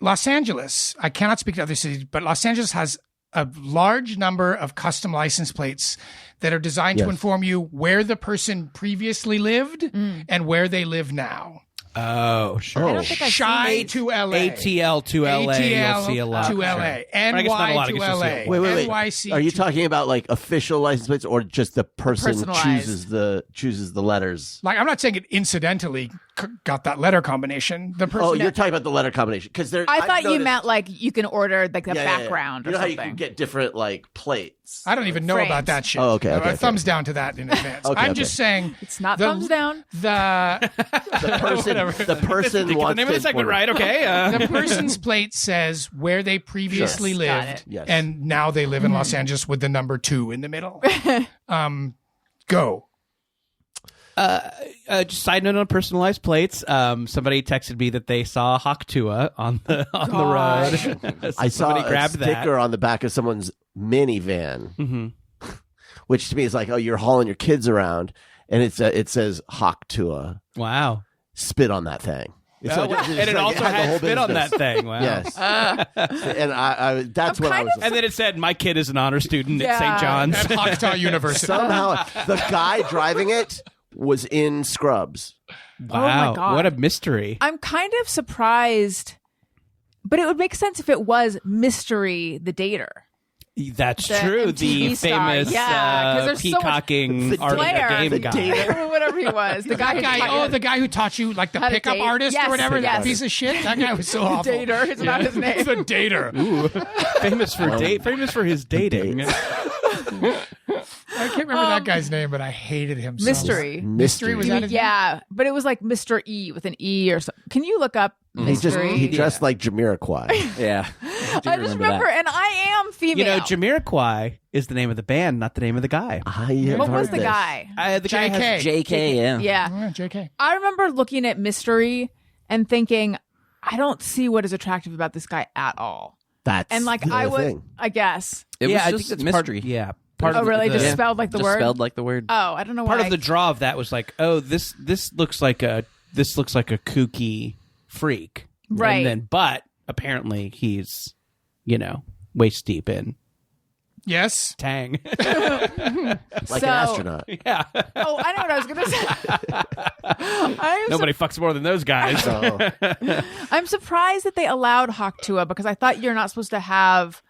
Los Angeles, I cannot speak to other cities, but Los Angeles has a large number of custom license plates that are designed to inform you where the person previously lived and where they live now. Oh, sure. I don't think I've Shy seen to LA. ATL to LA. You'll see a lot. to Sure. LA. But I guess not a lot. I NY to guess you'll see LA. a lot. Wait. NYC Are you to- talking about like official license plates or just the person Personalized. chooses the letters? Like, I'm not saying it incidentally got that letter combination. The person Oh, you're talking about the letter combination because there. I I've thought you noticed- meant like you can order like the Yeah, yeah, yeah. background You or know how something. you can get different like plates. I don't even know Frames. about that shit. Oh, okay, okay. Thumbs down to that in advance. Okay, I'm okay. just saying. It's not the- thumbs down. The The person, the person Get wants the name of to the segment inform- right, okay? the person's plate says where they previously Sure. Got lived, it. Yes. and now they live in Los Angeles with the number 2 in the middle. Go. Just side note on personalized plates. Somebody texted me that they saw Haktua on the road. So I saw somebody a grabbed sticker that. on the back of someone's minivan, which to me is like, oh, you're hauling your kids around, and it says Hawk Tua. Wow. Spit on that thing. So and it also the had whole spit on that business. thing. Wow. Yes. And I that's what I was. And then it said, "My kid is an honor student Yeah. at St. John's." At Choctaw University. Somehow the guy driving it was in scrubs. Wow, my God. what a mystery! I'm kind of surprised, but it would make sense if it was Mystery the Dater. That's The true. MTV The star. famous Yeah, 'cause there's so much- peacocking The art of the Blair. game The guy. dater. Whatever he was. The guy who taught you the guy who taught you like the how to pickup date. artist Yes, or whatever, yes. that piece of shit. That guy was so awful. Dater is not his name. He's a dater. famous for his dating. I can't remember that guy's name, but I hated him so Mystery. much. Mystery was that his name? Yeah, but it was like Mr. E with an E or something. Can you look up Mystery? He dressed like Jamiroquai. Yeah. I just remember, and I am female. You know, Jamiroquai is the name of the band, not the name of the guy. I have What heard was the this. guy? The guy has JK. JK, yeah. Yeah. Oh, JK. I remember looking at Mystery and thinking, I don't see what is attractive about this guy at all. That's And like the I would, thing. I guess. It yeah, was I just think that's mystery. Part Oh, of really? the- Just spelled like the just word? spelled like the word. Oh, I don't know part why. of the draw of that was like, oh, this looks like a kooky freak, Right. And then, but apparently he's, waist deep in Yes. tang. Like an astronaut. Yeah, Oh, I know what I was going to say. nobody fucks more than those guys. So I'm surprised that they allowed Haktua because I thought you're not supposed to have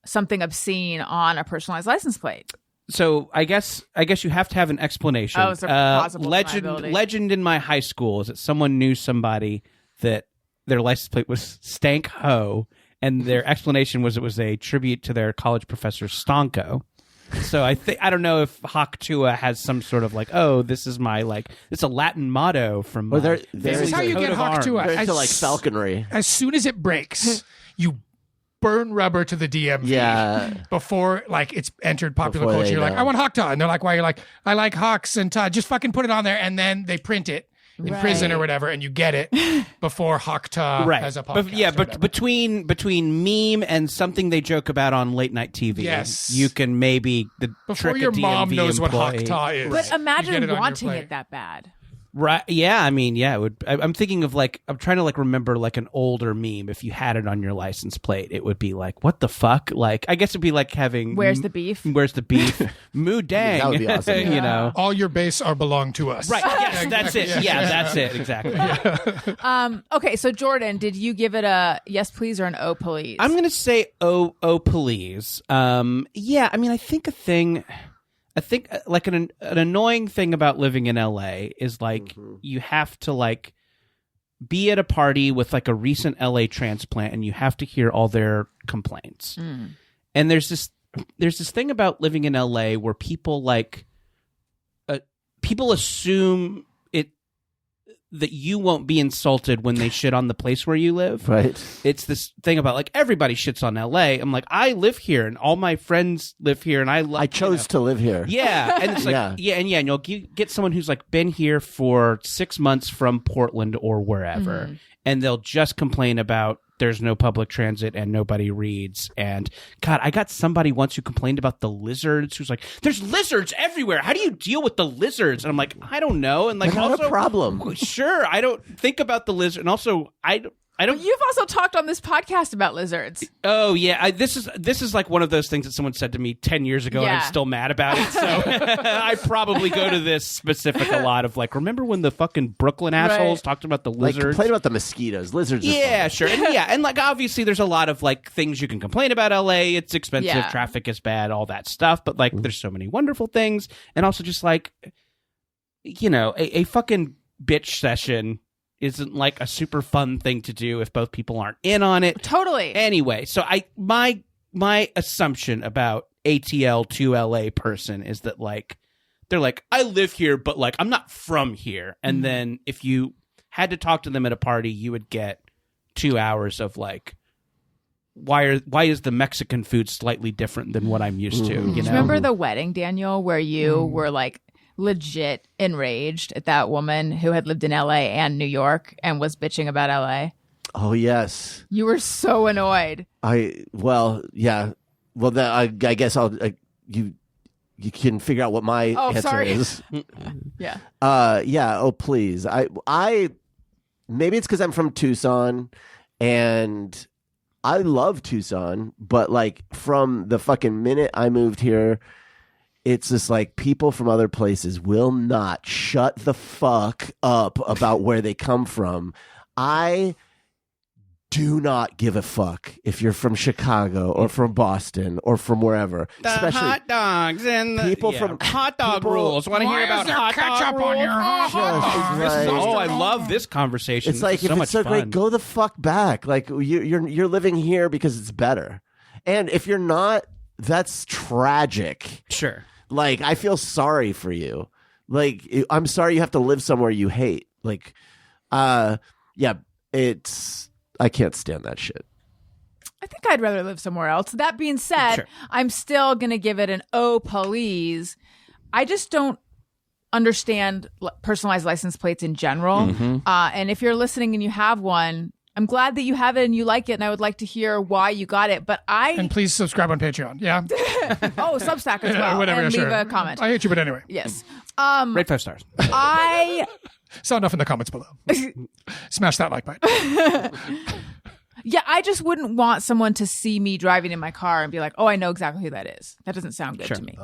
something obscene on a personalized license plate. So I guess you have to have an explanation. Oh, it's a possible legend. deniability. Legend in my high school is that someone knew somebody that their license plate was Stank Ho, and their explanation was it was a tribute to their college professor Stonko. So I don't know if Haktua has some sort of like, oh, this is my it's a Latin motto from my Or family's this is how you coat get of arms. Haktua. they're into like falconry. As soon as it breaks, you burn rubber to the DMV. Yeah. Before it's entered popular Before culture. they You're like, know. I want Hakta. And they're like, why? You're like, I like Hawks and Todd. Just fucking put it on there. And then they print it in prison or whatever, and you get it before Hakta Right. has a podcast. Yeah, or but whatever. between meme and something they joke about on late night TV, Yes. you can maybe before trick your a mom DMV knows what employee. Hakta is. But You get imagine it on your wanting plate. it that bad. Right? Yeah, I mean, yeah. It would. I'm thinking of I'm trying to remember an older meme. If you had it on your license plate, it would be like, what the fuck? I guess it'd be like having Where's the beef? Where's the beef? Moo dang. That would be awesome. You know. All your base are belong to us. Right. Yes, that's it. exactly. Yeah, that's it. Exactly. Okay, so Jordan, did you give it a yes please or an oh please? I'm gonna say oh please. Yeah. I mean, I think an annoying thing about living in LA is you have to be at a party with a recent LA transplant and you have to hear all their complaints. And there's this thing about living in LA where people people assume that you won't be insulted when they shit on the place where you live. Right. It's this thing about everybody shits on LA. I'm like, I live here and all my friends live here and I chose to live here. Yeah, and it's and you'll get someone who's been here for 6 months from Portland or wherever, and they'll just complain about there's no public transit and nobody reads. And God, I got somebody once who complained about the lizards. Who's like, "There's lizards everywhere. How do you deal with the lizards?" And I'm like, I don't know. And They're not also a problem. Sure, I don't think about the lizard, and also I don't. You've also talked on this podcast about lizards. Oh yeah, this is one of those things that someone said to me 10 years ago, and Yeah. I'm still mad about it. So I probably go to this specific a lot of remember when the fucking Brooklyn assholes Right. talked about the lizards? Complain about the mosquitoes. Lizards. Are Yeah, fun. sure, and obviously there's a lot of things you can complain about LA. It's expensive, Yeah. traffic is bad, all that stuff. But there's so many wonderful things, and also just a fucking bitch session isn't a super fun thing to do if both people aren't in on it. Totally. Anyway, so my assumption about ATL to LA person is that they're I live here, but I'm not from here. And then if you had to talk to them at a party, you would get 2 hours of why is the Mexican food slightly different than what I'm used to? You know? Do you remember the wedding, Daniel, where you were legit enraged at that woman who had lived in LA and New York and was bitching about LA? Oh yes. You were so annoyed. Yeah. Well, I guess you can figure out what my answer sorry. is. Yeah. Yeah. Oh please. I maybe it's because I'm from Tucson, and I love Tucson, but like from the fucking minute I moved here, it's just like people from other places will not shut the fuck up about where they come from. I do not give a fuck if you're from Chicago or from Boston or from wherever. The Especially hot dogs and the people from- hot dog people- rules. Want to hear about hot dog rules? Right. Oh, I love this conversation. It's This like is if so it's much so fun. great, go the fuck back. Like you're living here because it's better, and if you're not, that's tragic. Sure. Like I feel sorry for you. Like I'm sorry you have to live somewhere you hate. Like, yeah, it's I can't stand that shit. I think I'd rather live somewhere else. That being said, Sure. I'm still going to give it an Oh Puhleeze. I just don't understand personalized license plates in general. And if you're listening and you have one, I'm glad that you have it and you like it, and I would like to hear why you got it. But And please subscribe on Patreon. Yeah. Substack as well, Whatever. and Sure. leave a comment. I hate you, but anyway. Yes. Rate 5 stars. I Saw enough in the comments below. Smash that like button. Yeah, I just wouldn't want someone to see me driving in my car and be like, oh, I know exactly who that is. That doesn't sound good Sure. to me.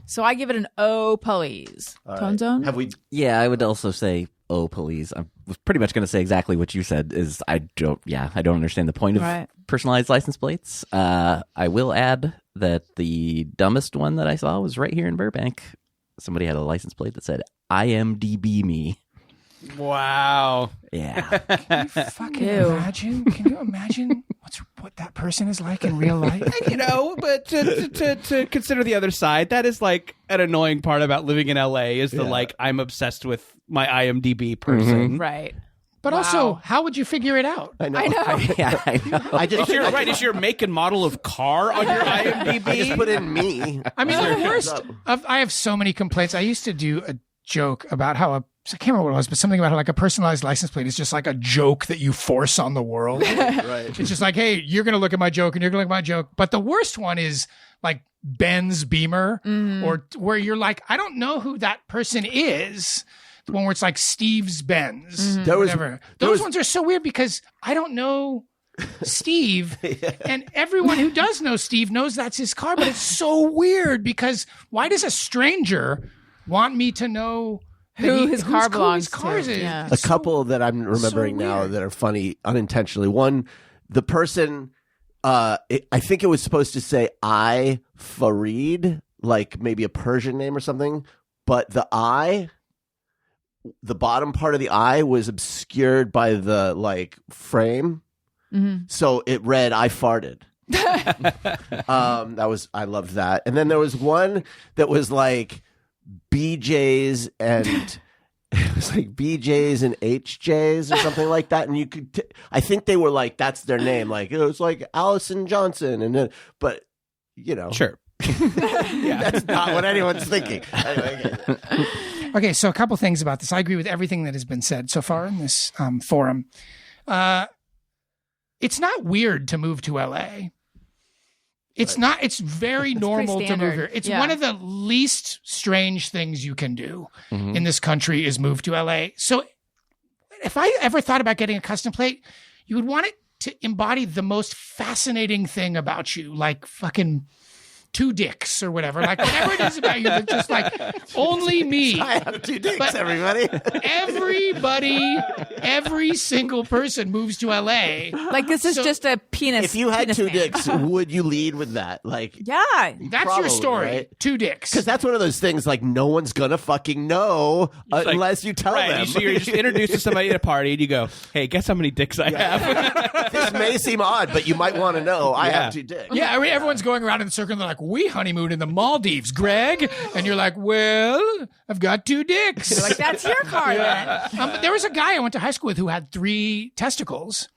So I give it an Oh Puhleeze. Tone Zone? Have we? Yeah, I would also say, oh, police. I was pretty much going to say exactly what you said. Is I don't understand the point of Right. personalized license plates. I will add that the dumbest one that I saw was right here in Burbank. Somebody had a license plate that said IMDb me. Wow. Yeah. Can you fucking Ew. imagine? Can you imagine what that person is like in real life? You know, but to consider the other side, that is like an annoying part about living in LA is the like I'm obsessed with my IMDb person. Right. But also, how would you figure it out? I know. I know. Yeah, I know. I just You're right. Is your make and model of car on your IMDb? I just put in me. I mean, the worst. I have so many complaints. I used to do a joke about how I can't remember what it was, but something about how like a personalized license plate is just like a joke that you force on the world. Right. It's just like, hey, you're going to look at my joke and you're going to look at my joke. But the worst one is like Ben's Beamer, or where you're like, I don't know who that person is. The one where it's like Steve's Benz. There was- Whatever. there Those was- ones are so weird because I don't know Steve, and everyone who does know Steve knows that's his car. But it's so weird because why does a stranger want me to know that Who his car whose belongs cars to? is? Yeah. A couple that I'm remembering now weird. that are funny unintentionally. One, the person, I think it was supposed to say I Farid, like maybe a Persian name or something, but the bottom part of the I was obscured by the like frame, so it read I farted. I loved that. And then there was one that was like BJ's and it was like BJ's and HJ's or something like that. And you could, I think they were like, that's their name. Like it was like Alison Johnson. And then, but you know, Sure. that's not what anyone's thinking. Anyway, okay. Okay, so a couple things about this. I agree with everything that has been said so far in this forum. It's not weird to move to LA. It's not. It's very normal to move standard. here. It's Yeah. one of the least strange things you can do in this country is move to LA. So if I ever thought about getting a custom plate, you would want it to embody the most fascinating thing about you, like fucking two dicks or whatever, like whatever it is about you that's just like only me. I have two dicks, But- everybody. Every single person moves to LA. Like this is So- just a penis. If you had penis two man. dicks, would you lead with that? Like, Yeah. That's Probably, your story. right? Two dicks. because that's one of those things like no one's gonna fucking know like- unless you tell Right. them. So you're just introduced to somebody at a party and you go, hey, guess how many dicks I have? This may seem odd, but you might want to know. I Yeah. have two dicks. Yeah, I mean, everyone's going around in the circle and they're like, we honeymoon in the Maldives, Greg. And you're like, well, I've got two dicks. Like that's your car then. There was a guy I went to high school with who had 3 testicles.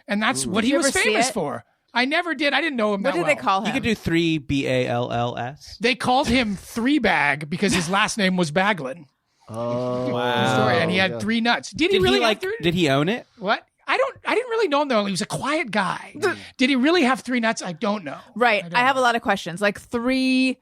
And that's what Did he you was ever see famous it? for. I never did. I didn't know him What that did well. they call him? You could do 3 BALLS. They called him 3-Bag because his last name was Baglin. Oh, Wow. And he had 3 nuts. Did he Did really he have like? 3? Did he own it? What? I didn't really know him though. He was a quiet guy. Did he really have 3 nuts? I don't know. Right. I have a lot of questions. Like 3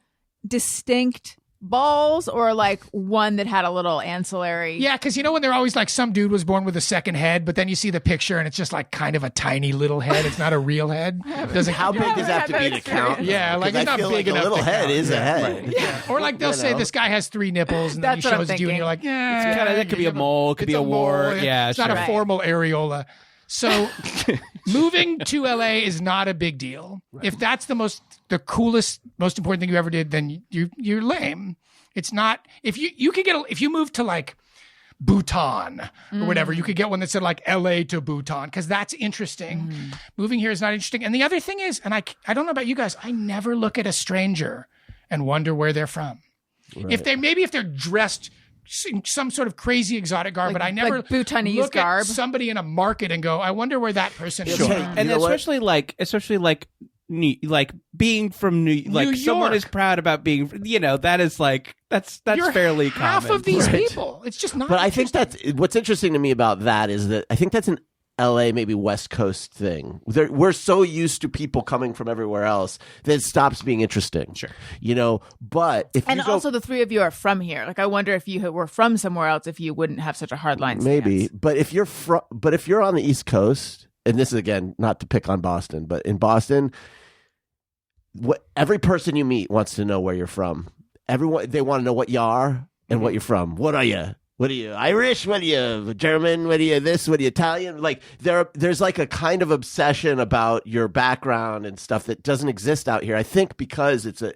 distinct balls or like one that had a little ancillary? Yeah, because you know when they're always like some dude was born with a second head, but then you see the picture and it's just like kind of a tiny little head. It's not a real head. Doesn't How big does that have to be to count? Yeah, like it's I not feel big like enough. a little to head count. is a head. Yeah. Or like they'll say this guy has 3 nipples and then he That's what I'm shows it to you and thinking. you're like, yeah, that could be a mole, could be a wart. Yeah, it's not sure. a formal areola. So moving to LA is not a big deal. If that's the coolest, most important thing you ever did, then you're lame. It's not. If you move to like Bhutan or whatever, you could get one that said like LA to Bhutan because that's interesting. Moving here is not interesting. And the other thing is, and I don't know about you guys, I never look at a stranger and wonder where they're from. Right. If they're dressed in some sort of crazy exotic garb, but I never like Bhutanese look garb. at somebody in a market and go, I wonder where that person is Sure. from. You And know what? especially like being from New someone York. is proud about being, that is like that's You're fairly half common. of these Right. people. It's just not. But I think interesting. that's what's interesting to me about that is that I think that's an LA, maybe West Coast thing. We're so used to people coming from everywhere else that it stops being interesting. Sure. But if And you go, also, the three of you are from here. Like, I wonder if you were from somewhere else, if you wouldn't have such a hard line. maybe, stance. but if you're on the East Coast, and this is again not to pick on Boston, but in Boston, every person you meet wants to know where you're from. Everyone, they want to know what you are and what you're from. What are you? What are you, Irish? What are you, German? What are you, this? What are you, Italian? Like, there's like a kind of obsession about your background and stuff that doesn't exist out here. I think because it's a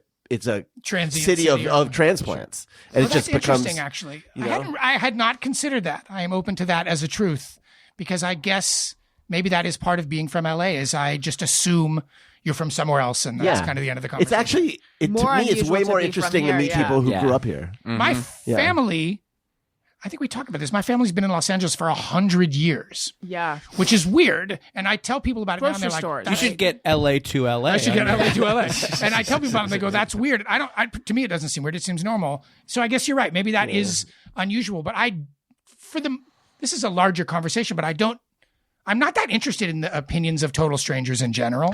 Transient city of or- transplants. And Well, it just that's becomes, interesting, actually. you know? I had not considered that. I am open to that as a truth because I guess maybe that is part of being from LA is I just assume you're from somewhere else and that's kind of the end of the It's conversation. actually, to More me, it's unusual way to more be from interesting to here, meet yeah. people who Yeah. grew up here. My Yeah. family, I think we talked about this. My family's been in Los Angeles for 100 years, Yeah. which is weird. And I tell people about it now and Grocery they're stores. like, You should get LA to LA. I should get LA to LA. And I tell people about it and they go, that's weird. To me, it doesn't seem weird. It seems normal. So I guess you're right. Maybe that is unusual, but this is a larger conversation, but I'm not that interested in the opinions of total strangers in general.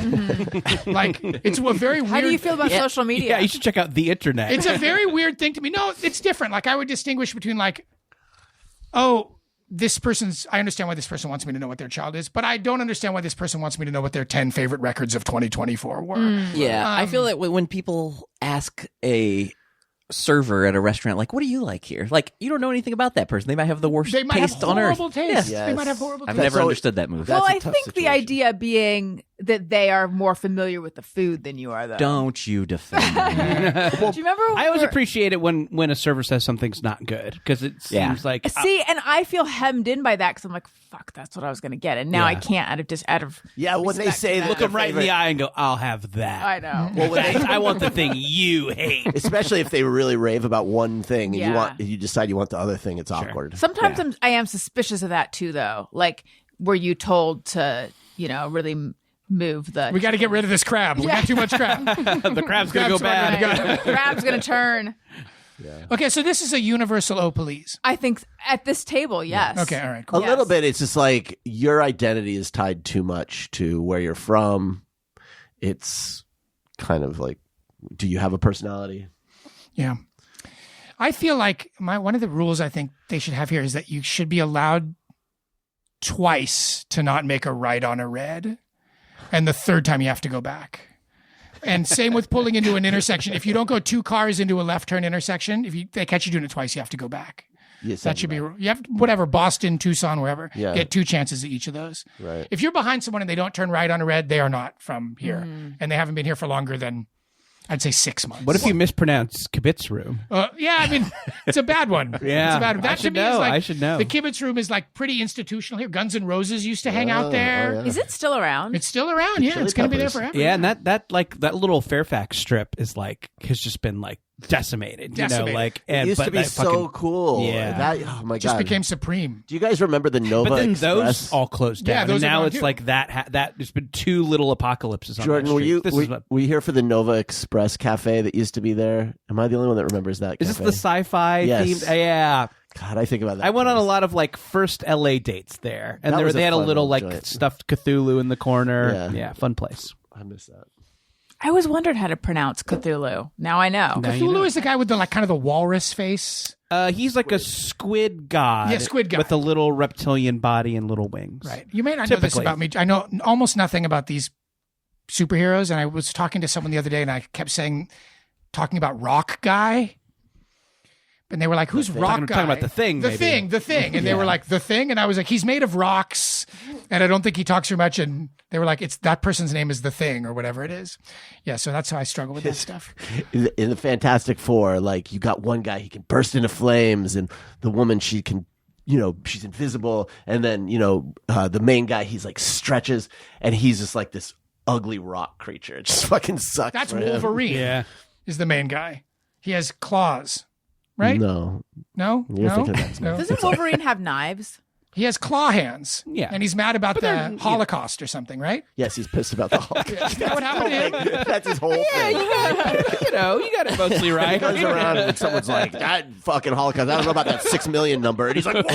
Like, it's a very weird. How do you feel about social media? Yeah, you should check out the internet. It's a very weird thing to me. No, it's different. Like, I would distinguish between like, oh, I understand why this person wants me to know what their child is, but I don't understand why this person wants me to know what their 10 favorite records of 2024 were. Yeah, I feel that when people ask a server at a restaurant, like, what do you like here? Like, you don't know anything about that person. They might have the worst They might have taste on earth. horrible taste. Yes. They might have horrible I've taste. never always- understood that move. Well, That's a I tough think the situation. idea being that they are more familiar with the food than you are, though. Don't you defend me. Do you remember? I always where- appreciate it when a server says something's not good because it Yeah. seems like See, and I feel hemmed in by that because I'm like, fuck, that's what I was going to get, and now I can't out of Yeah, when they respect say to that look their them right in the favorite- eye and go, I'll have that. I know. Well, when they, I want the thing you hate. especially if they really rave about one thing and Yeah. you decide you want the other thing, it's awkward. Sometimes I am suspicious of that too, though. Like, were you told to, really move the? We got to get rid of this crab. We got too much crab. The crab's gonna go Crab's bad. Crab's going to turn. Okay, so this is a universal Oh Puhleeze. I think at this table, yes. Okay, all right, A cool. Yes. little bit. It's just like your identity is tied too much to where you're from. It's kind of like, do you have a personality? Yeah. I feel like one of the rules I think they should have here is that you should be allowed twice to not make a right on a red, and the third time you have to go back. And same with pulling into an intersection. If you don't go 2 cars into a left turn intersection, they catch you doing it twice, you have to go back. Yes, That should be you have whatever Boston, Tucson, wherever. Yeah. Get 2 chances at each of those. Right. If you're behind someone and they don't turn right on a red, they are not from here, and they haven't been here for longer than I'd say 6 months. What if you mispronounce Kibitz room? Yeah, I mean, it's a bad one. Yeah, it's a bad one. I That to should me is know. like I should know. The Kibitz room is like pretty institutional here. Guns N' Roses used to hang out there. yeah. Is it still around? It's still around. Yeah, Chili it's going to be there Peppers. forever. Yeah, and that little Fairfax strip is has just been decimated. Decimated. It used to be that so fucking- cool. Yeah. That, oh my Just God. became supreme. Do you guys remember the Nova But then Express? those all closed Yeah, down, those and are now gone it's too. like that. There's been 2 little apocalypses on Jordan, that were street. you This were, is what- were you here for the Nova Express Cafe that used to be there? Am I the only one that remembers that? Is this cafe? the sci-fi Yes. themed? Yeah, God, I think about that. I went on a place. lot of first LA dates there, and That was they a had a fun little little joint. stuffed Cthulhu in the corner. Yeah. Yeah, fun place. I miss that. I always wondered how to pronounce Cthulhu. Now I know. Now you Cthulhu know. is the guy with the kind of the walrus face. He's like a squid god. Yeah, squid god. With a little reptilian body and little wings. Right. You may not know this Typically. about me. I know almost nothing about these superheroes, and I was talking to someone the other day, and I kept talking about Rock Guy. And they were like, who's Rock Guy? Talking about the Thing, The maybe. Thing. And they were like, the Thing? And I was like, he's made of rocks, and I don't think he talks very much. And they were like, it's that person's name is the Thing or whatever it is. Yeah, so that's how I struggle with that stuff. In the Fantastic Four, like you got one guy, he can burst into flames, and the woman, she can, she's invisible. And then, the main guy, he's like stretches, and he's just like this ugly rock creature. It just fucking sucks. That's for him. Wolverine. Yeah. Is the main guy. He has claws, right? No. No? You're no? thinking of X-Men. No? Doesn't Wolverine have knives? He has claw hands. Yeah. And he's mad about the Holocaust or something, right? Yes, he's pissed about the Hulk. Is that what happened to him? That's his whole thing. you got it mostly right. He goes around and someone's like, that fucking Holocaust, I don't know about that 6 million number. And he's like, Wait,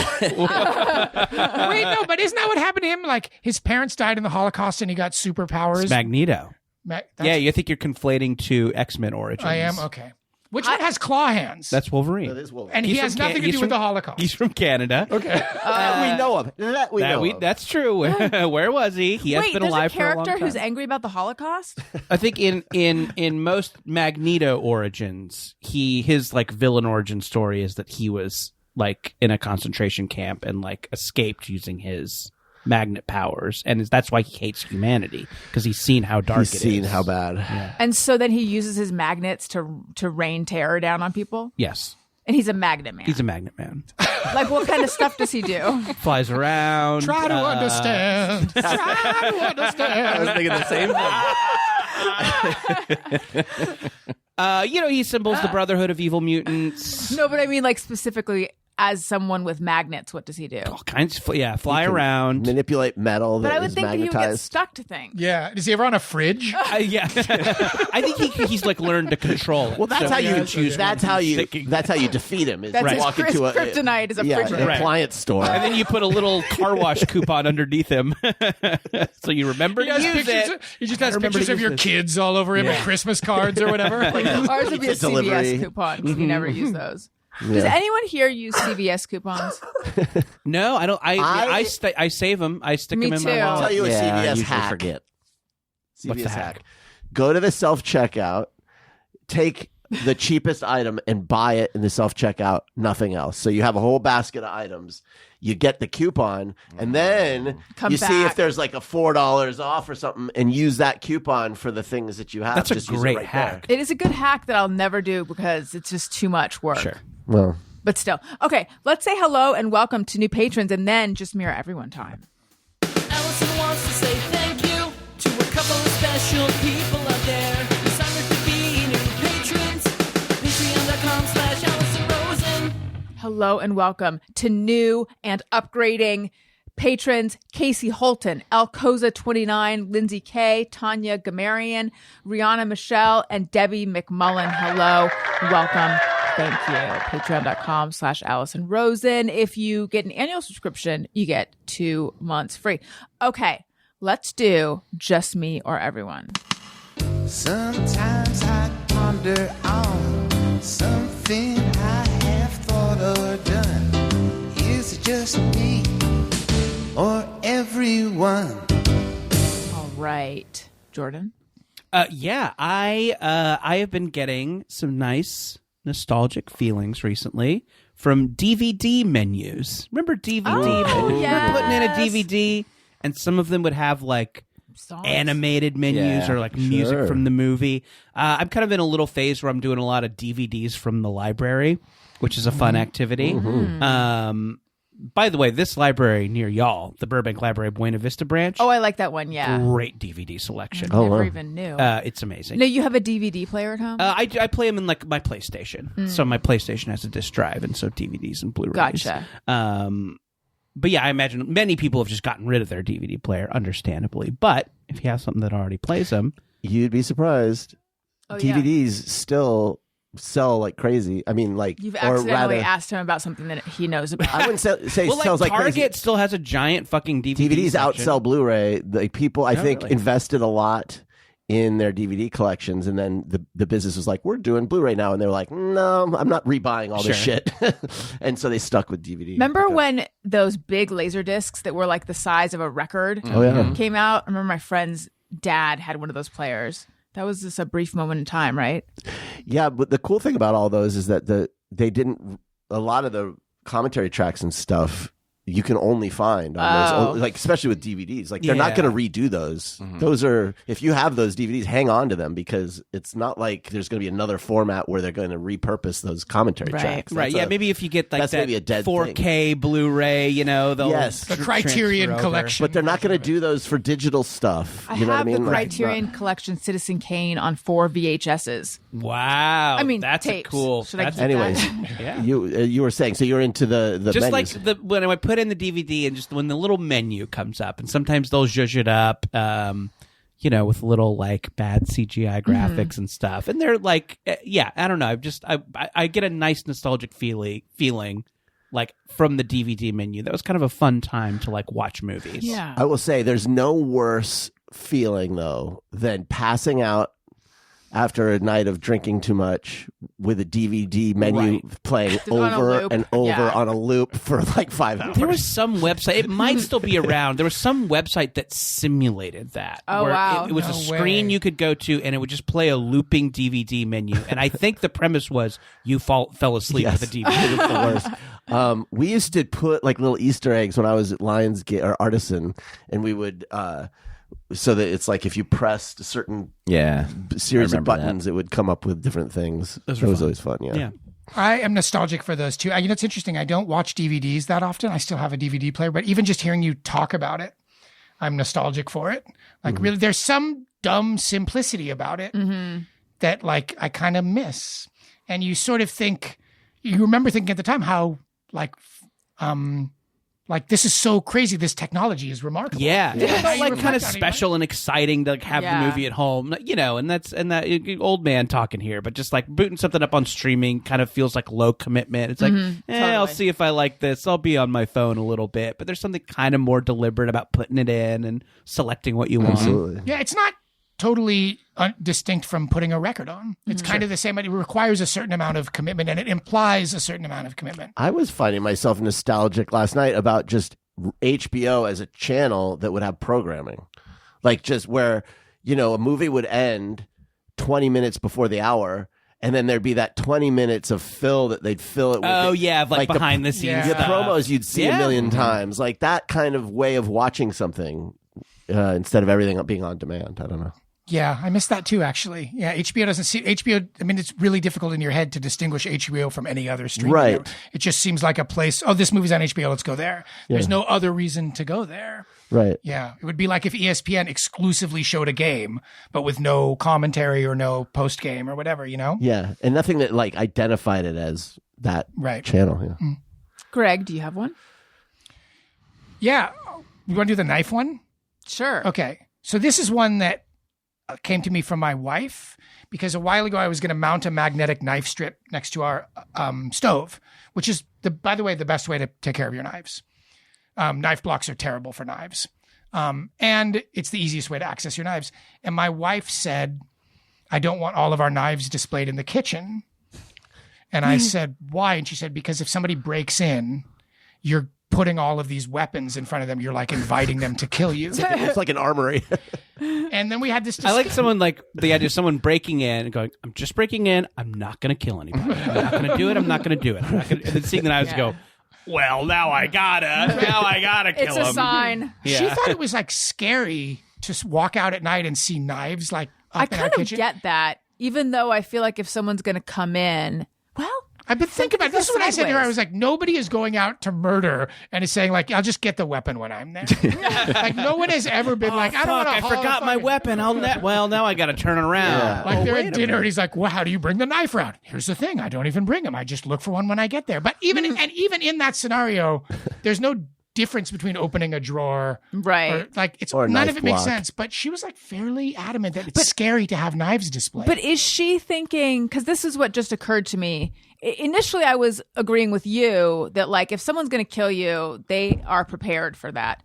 no, but isn't that what happened to him? Like, his parents died in the Holocaust and he got superpowers. It's Magneto. That's- Yeah, you think you're conflating two X-Men origins. I am? Okay. Which one has claw hands? That's Wolverine. That is Wolverine. and he He's has from nothing to he's do from- with the Holocaust. He's from Canada. Okay. we know of. That we know of. That's true. Where was he? He has Wait, been there's alive a for a long character time. who's angry about the Holocaust? I think in most Magneto origins, his like villain origin story is that he was like in a concentration camp and like escaped using his magnet powers, and that's why he hates humanity, because he's seen how dark He's it seen is. how bad. And so then he uses his magnets to rain terror down on people? Yes, And he's a magnet man. he's a magnet man. Like, what kind of stuff does he do? Flies around. Try to understand. Try to I understand. was thinking the same thing. He symbols the Brotherhood of Evil Mutants. No, but I mean, like, specifically as someone with magnets, what does he do? All kinds. Fly around. Manipulate metal But that I would is think that he would get magnetized. stuck to things. Yeah. Is he ever on a fridge? Yeah, I think he's like learned to control it. Well, that's So how he you can choose that's when how he's you thinking. that's how you defeat him. Is That's you his walk into a kryptonite is a an refrigerator. appliance store. And then you put a little car wash coupon underneath him, so you remember He to has use pictures. it. He just has remember pictures to of use your this. kids all over him and Christmas cards or whatever. Ours would be a It's a delivery. CVS coupon because we never use those. Does anyone here use CVS coupons? No, I don't. I save them. I stick Me them in too. my I'll tell wallet. you a Yeah, I CVS usually hack. forget. What's the CVS hack? Go to the self-checkout, take the cheapest item and buy it in the self-checkout, nothing else. So you have a whole basket of items. You get the coupon, and then Come you see if back. there's like a $4 off or something, and use that coupon for the things that you have. That's a Just use it great right hack. It is a good hack that I'll never do because it's just too much work. Sure. there. Well, But still. Okay, let's say hello and welcome to new patrons and then just mirror everyone time. Alison wants to say thank you to a couple of special people out there who signed up to be new patrons. Patreon.com/Alison Rosen. Hello and welcome to new and upgrading patrons Casey Holton, Alcoza29, Lindsay K, Tanya Gamarian, Rihanna Michelle, and Debbie McMullen. Hello, welcome. Thank you. Patreon.com/Alison Rosen. If you get an annual subscription, you get 2 months free. Okay, let's do just me or everyone. Sometimes I ponder on something I have thought or done. Is it just me or everyone? All right, Jordan. Yeah, I have been getting some nice nostalgic feelings recently from DVD menus. Remember DVD menus? yes. Remember putting in a DVD, and some of them would have like Songs. animated menus Yeah, or like music sure. from the movie. I'm kind of in a little phase where I'm doing a lot of DVDs from the library, which is a fun activity. By the way, this library near y'all, the Burbank Library Buena Vista branch, Oh, I like that one. Yeah. great DVD selection. Oh, Never wow. even knew. It's amazing. No, you have a DVD player at home? I play them in like my PlayStation. So my PlayStation has a disc drive, and so DVDs and Blu-rays. Gotcha. But yeah, I imagine many people have just gotten rid of their DVD player, understandably. But if you have something that already plays them, you'd be surprised. Oh, yeah. DVDs still sell like crazy. I mean, like, You've or accidentally rather, asked him about something that he knows about. I wouldn't say well, sells like like Target crazy. still has a giant fucking DVD DVDs section. outsell Blu-ray. Like people, I think, really? invested a lot in their DVD collections, and then the business was like, we're doing Blu-ray now, and they were like, no, I'm not rebuying all this shit. And so they stuck with DVD. Remember when those big laser discs that were like the size of a record came out? I remember my friend's dad had one of those players. That was just a brief moment in time, right? Yeah, but the cool thing about all those is that a lot of the commentary tracks and stuff you can only find on those, like especially with DVDs. Like they're not going to redo those. Those are, if you have those DVDs, hang on to them, because it's not like there's going to be another format where they're going to repurpose those commentary tracks. Right. That's Maybe if you get like that's that maybe a dead 4K thing. Blu-ray, they'll The Criterion transfer over. collection. But they're not going to do those for digital stuff. I You know have what I mean? the Like, Criterion Collection Citizen Kane on 4 VHSs. Wow. I mean, that's tapes. a cool. Should I that's keep anyways, Yeah. you were saying, so you're into the just menus. like when I put in the DVD and just when the little menu comes up, and sometimes they'll zhuzh it up, with little like bad CGI graphics and stuff, and they're like, I don't know, I get a nice nostalgic feeling like from the DVD menu. That was kind of a fun time to like watch movies. Yeah. I will say there's no worse feeling though than passing out after a night of drinking too much with a DVD menu playing On a over loop. and over Yeah. on a loop for like 5 hours. There was some website, it might still be around. There was some website that simulated that. Oh, where wow. It was No a screen way. you could go to, and it would just play a looping DVD menu. And I think the premise was you fell asleep Yes. with a DVD. It was the worst. We used to put like little Easter eggs when I was at Lionsgate or Artisan, and we would so that it's like if you pressed a certain series I of remember buttons, it would come up with different things. Those It were was fun. always fun. Yeah. I am nostalgic for those too. It's interesting. I don't watch DVDs that often. I still have a DVD player, but even just hearing you talk about it, I'm nostalgic for it. Like really, there's some dumb simplicity about it that like I kind of miss. And you sort of think, you remember thinking at the time how like this is so crazy. This technology is remarkable. Yeah, it How felt you like reflect kind of on it, special and exciting to like, have Yeah. the movie at home, and that old man talking here, but just like booting something up on streaming kind of feels like low commitment. It's like, I'll Totally. see if I like this. I'll be on my phone a little bit, but there's something kind of more deliberate about putting it in and selecting what you want. Absolutely. Yeah, it's not totally distinct from putting a record on. It's kind of the same, but it requires a certain amount of commitment, and it implies a certain amount of commitment. I was finding myself nostalgic last night about just HBO as a channel that would have programming, like just where a movie would end 20 minutes before the hour, and then there'd be that 20 minutes of fill that they'd fill it with. Oh yeah, like the- behind the scenes Yeah. the stuff. promos you'd see a million times, like that kind of way of watching something instead of everything being on demand. I don't know. Yeah, I miss that too, actually. Yeah, HBO doesn't see HBO. I mean, it's really difficult in your head to distinguish HBO from any other streaming. Right. It just seems like a place, this movie's on HBO, let's go there. There's no other reason to go there. Right. Yeah, it would be like if ESPN exclusively showed a game, but with no commentary or no post game or whatever, Yeah, and nothing that like identified it as that Right. channel. Yeah. Greg, do you have one? Yeah. You want to do the knife one? Sure. Okay. So this is one that came to me from my wife because a while ago I was going to mount a magnetic knife strip next to our stove, which is, by the way, the best way to take care of your knives. Knife blocks are terrible for knives. And it's the easiest way to access your knives. And my wife said, I don't want all of our knives displayed in the kitchen. And I said, why? And she said, because if somebody breaks in, you're putting all of these weapons in front of them. You're like inviting them to kill you. It's like an armory. And then we had this I like someone like the idea of someone breaking in and going, I'm just breaking in. I'm not going to kill anybody. I'm not going to do it. I'm not going to do it. I'm not gonna... And then seeing the knives go, well, now I gotta kill It's him. a sign. She thought it was like scary to walk out at night and see knives like I up in our kind of kitchen. get that, even though I feel like if someone's going to come in, well, I've been thinking about this. Is what I said to her. I sideways. was like, nobody is going out to murder and is saying like, I'll just get the weapon when I'm there. Like no one has ever been like, I don't Fuck, want to. I forgot my weapon. Well, now I got to turn it around. Yeah. Like they're at dinner and he's like, well, how do you bring the knife around? Here's the thing. I don't even bring them. I just look for one when I get there. But even in that scenario, there's no difference between opening a drawer. right. Or like it's Or a none knife of it makes block. sense. But she was like fairly adamant that it's scary to have knives displayed. But is she thinking, because this is what just occurred to me. Initially, I was agreeing with you that, like, if someone's going to kill you, they are prepared for that.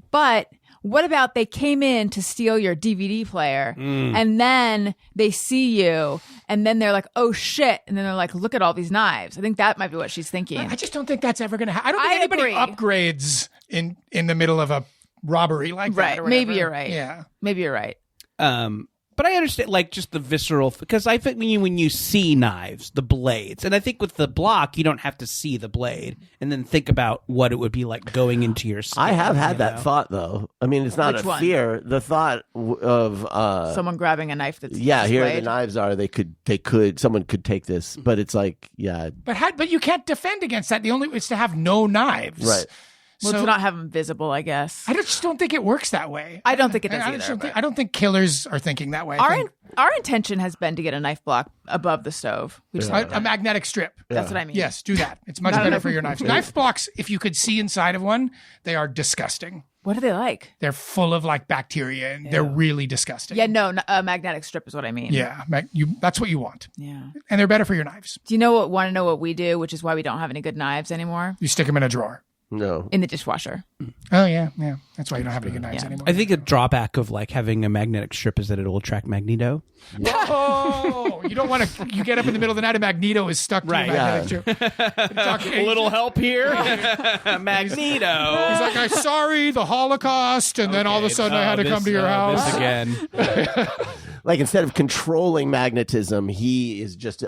But What about they came in to steal your DVD player and then they see you and then they're like, oh shit. And then they're like, look at all these knives. I think that might be what she's thinking. I just don't think that's ever going to happen. I don't think anybody agree. upgrades in the middle of a robbery like that. Right. Or Maybe whatever. you're right. Yeah. Maybe you're right. But I understand, like, just the visceral, because I think when you see knives, the blades, and I think with the block, you don't have to see the blade and then think about what it would be like going into your skin. I have had you that know? thought though. I mean, it's not Which a one? fear. The thought of Someone grabbing a knife that's here the displayed. knives are. Someone could take this, but it's like, yeah, But you can't defend against that. The only is to have no knives. right. Well, So to not have them visible, I guess. I just don't think it works that way. I don't think it does I either, just don't but- I don't think killers are thinking that way. I think Our intention has been to get a knife block above the stove. We just haven't a done it. magnetic strip. That's what I mean. Yes, do that. It's much Not a better knife- for your knives. Knife blocks, if you could see inside of one, they are disgusting. What are they like? They're full of like bacteria and they're really disgusting. Yeah, no, a magnetic strip is what I mean. Yeah, that's what you want. Yeah. And they're better for your knives. Do you want to know what we do, which is why we don't have any good knives anymore? You stick them in a drawer. No. In the dishwasher. Oh, yeah. That's why you don't have any good knives Yeah. anymore. I think a drawback of like having a magnetic strip is that it will attract Magneto. Oh, you don't want to. You get up in the middle of the night and Magneto is stuck to Right. your magnetic strip. A little help here, Magneto. He's like, I'm sorry, the Holocaust, and then all of a sudden I had to come to your house. This again. Like instead of controlling magnetism, he is just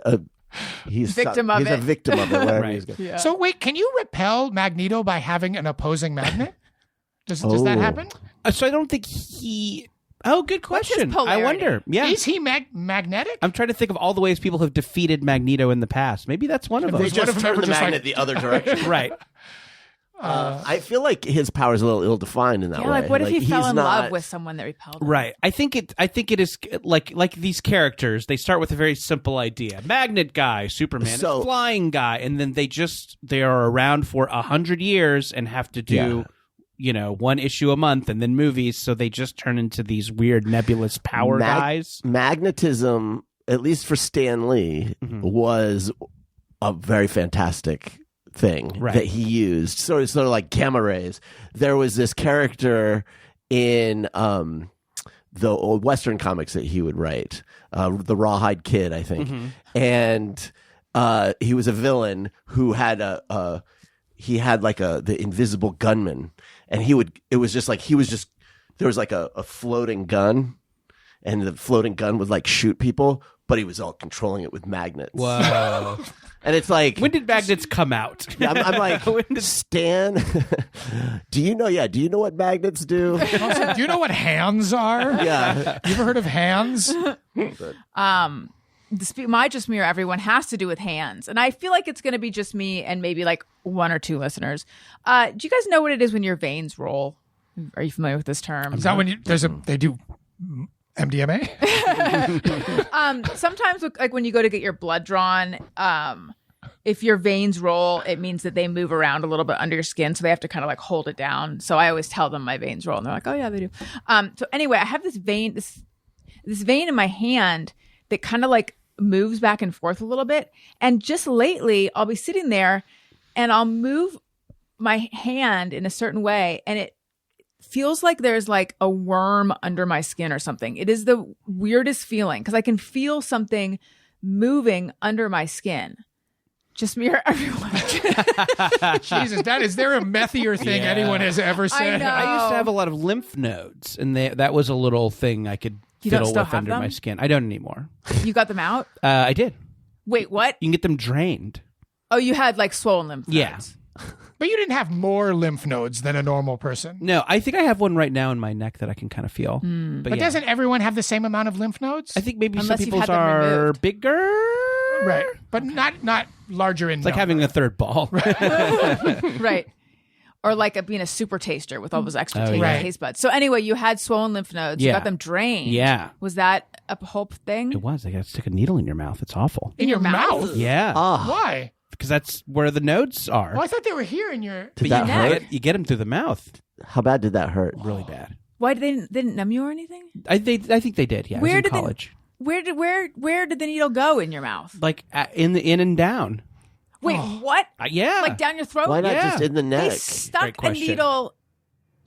he's Victim of he's a it. victim of it. Wherever Right. he's going. Yeah. So wait, can you repel Magneto by having an opposing magnet? Does that Oh. happen? So I don't think he. Oh, good question. I polarity? wonder. Yeah. Is he magnetic? I'm trying to think of all the ways people have defeated Magneto in the past. Maybe that's one of them. They Was one just of them turn ever the just magnet like- the other direction. Right. I feel like his power is a little ill-defined in that Yeah, way. like what if he fell he's in not- love with someone that repelled him? Right. I think it is like these characters, they start with a very simple idea. Magnet guy, Superman, So- flying guy, and then they are around for 100 years and have to do one issue a month and then movies, so they just turn into these weird nebulous power guys. Magnetism, at least for Stan Lee, was a very fantastic thing that he used. Sort of like gamma rays. There was this character in the old Western comics that he would write, the Rawhide Kid, I think, and he was a villain who had the invisible gunman, and there was like a floating gun, and the floating gun would like shoot people, but he was all controlling it with magnets. Whoa. And it's like, When did magnets come out? I'm like, Stan, do you know what magnets do? Also, do you know what hands are? Yeah. You ever heard of hands? My Just Me or Everyone has to do with hands. And I feel like it's going to be just me and maybe like one or two listeners. Do you guys know what it is when your veins roll? Are you familiar with this term? Is that when they do MDMA? Sometimes like when you go to get your blood drawn, if your veins roll, it means that they move around a little bit under your skin. So they have to kind of like hold it down. So I always tell them my veins roll and they're like, oh yeah, they do. So anyway, I have this vein in my hand that kind of like moves back and forth a little bit. And just lately I'll be sitting there and I'll move my hand in a certain way and it feels like there's like a worm under my skin or something. It is the weirdest feeling because I can feel something moving under my skin. Just me or everyone. Jesus, is there a methier thing Yeah. anyone has ever said? know. I used to have a lot of lymph nodes, and that was a little thing I could You don't fiddle still with have under them? my skin. I don't anymore. You got them out? I did. Wait, what? You can get them drained. Oh, you had like swollen lymph nodes. Yeah. But you didn't have more lymph nodes than a normal person. No, I think I have one right now in my neck that I can kind of feel. But But yeah. doesn't everyone have the same amount of lymph nodes? I think maybe Unless some you've people's had them are removed. bigger. Right. But not larger in It's like number. having a third ball. Right. Or like being a super taster with all those extra Oh, taste, yeah. taste buds. So anyway, you had swollen lymph nodes. You Yeah. got them drained. Yeah. Was that a whole thing? It was. They got to stick a needle in your mouth. It's awful. in your mouth? Yeah. Why? Because that's where the nodes are. Oh, I thought they were here in your... Did that you hurt? you get them through the mouth. How bad did that hurt? Really bad. Why they didn't numb you or anything? I think they did. Yeah. Where I was in did they- college. Where did the needle go in your mouth? Like in and down. Wait, what? Yeah. Like down your throat? Why not Yeah. just in the They neck? Great stuck a question. needle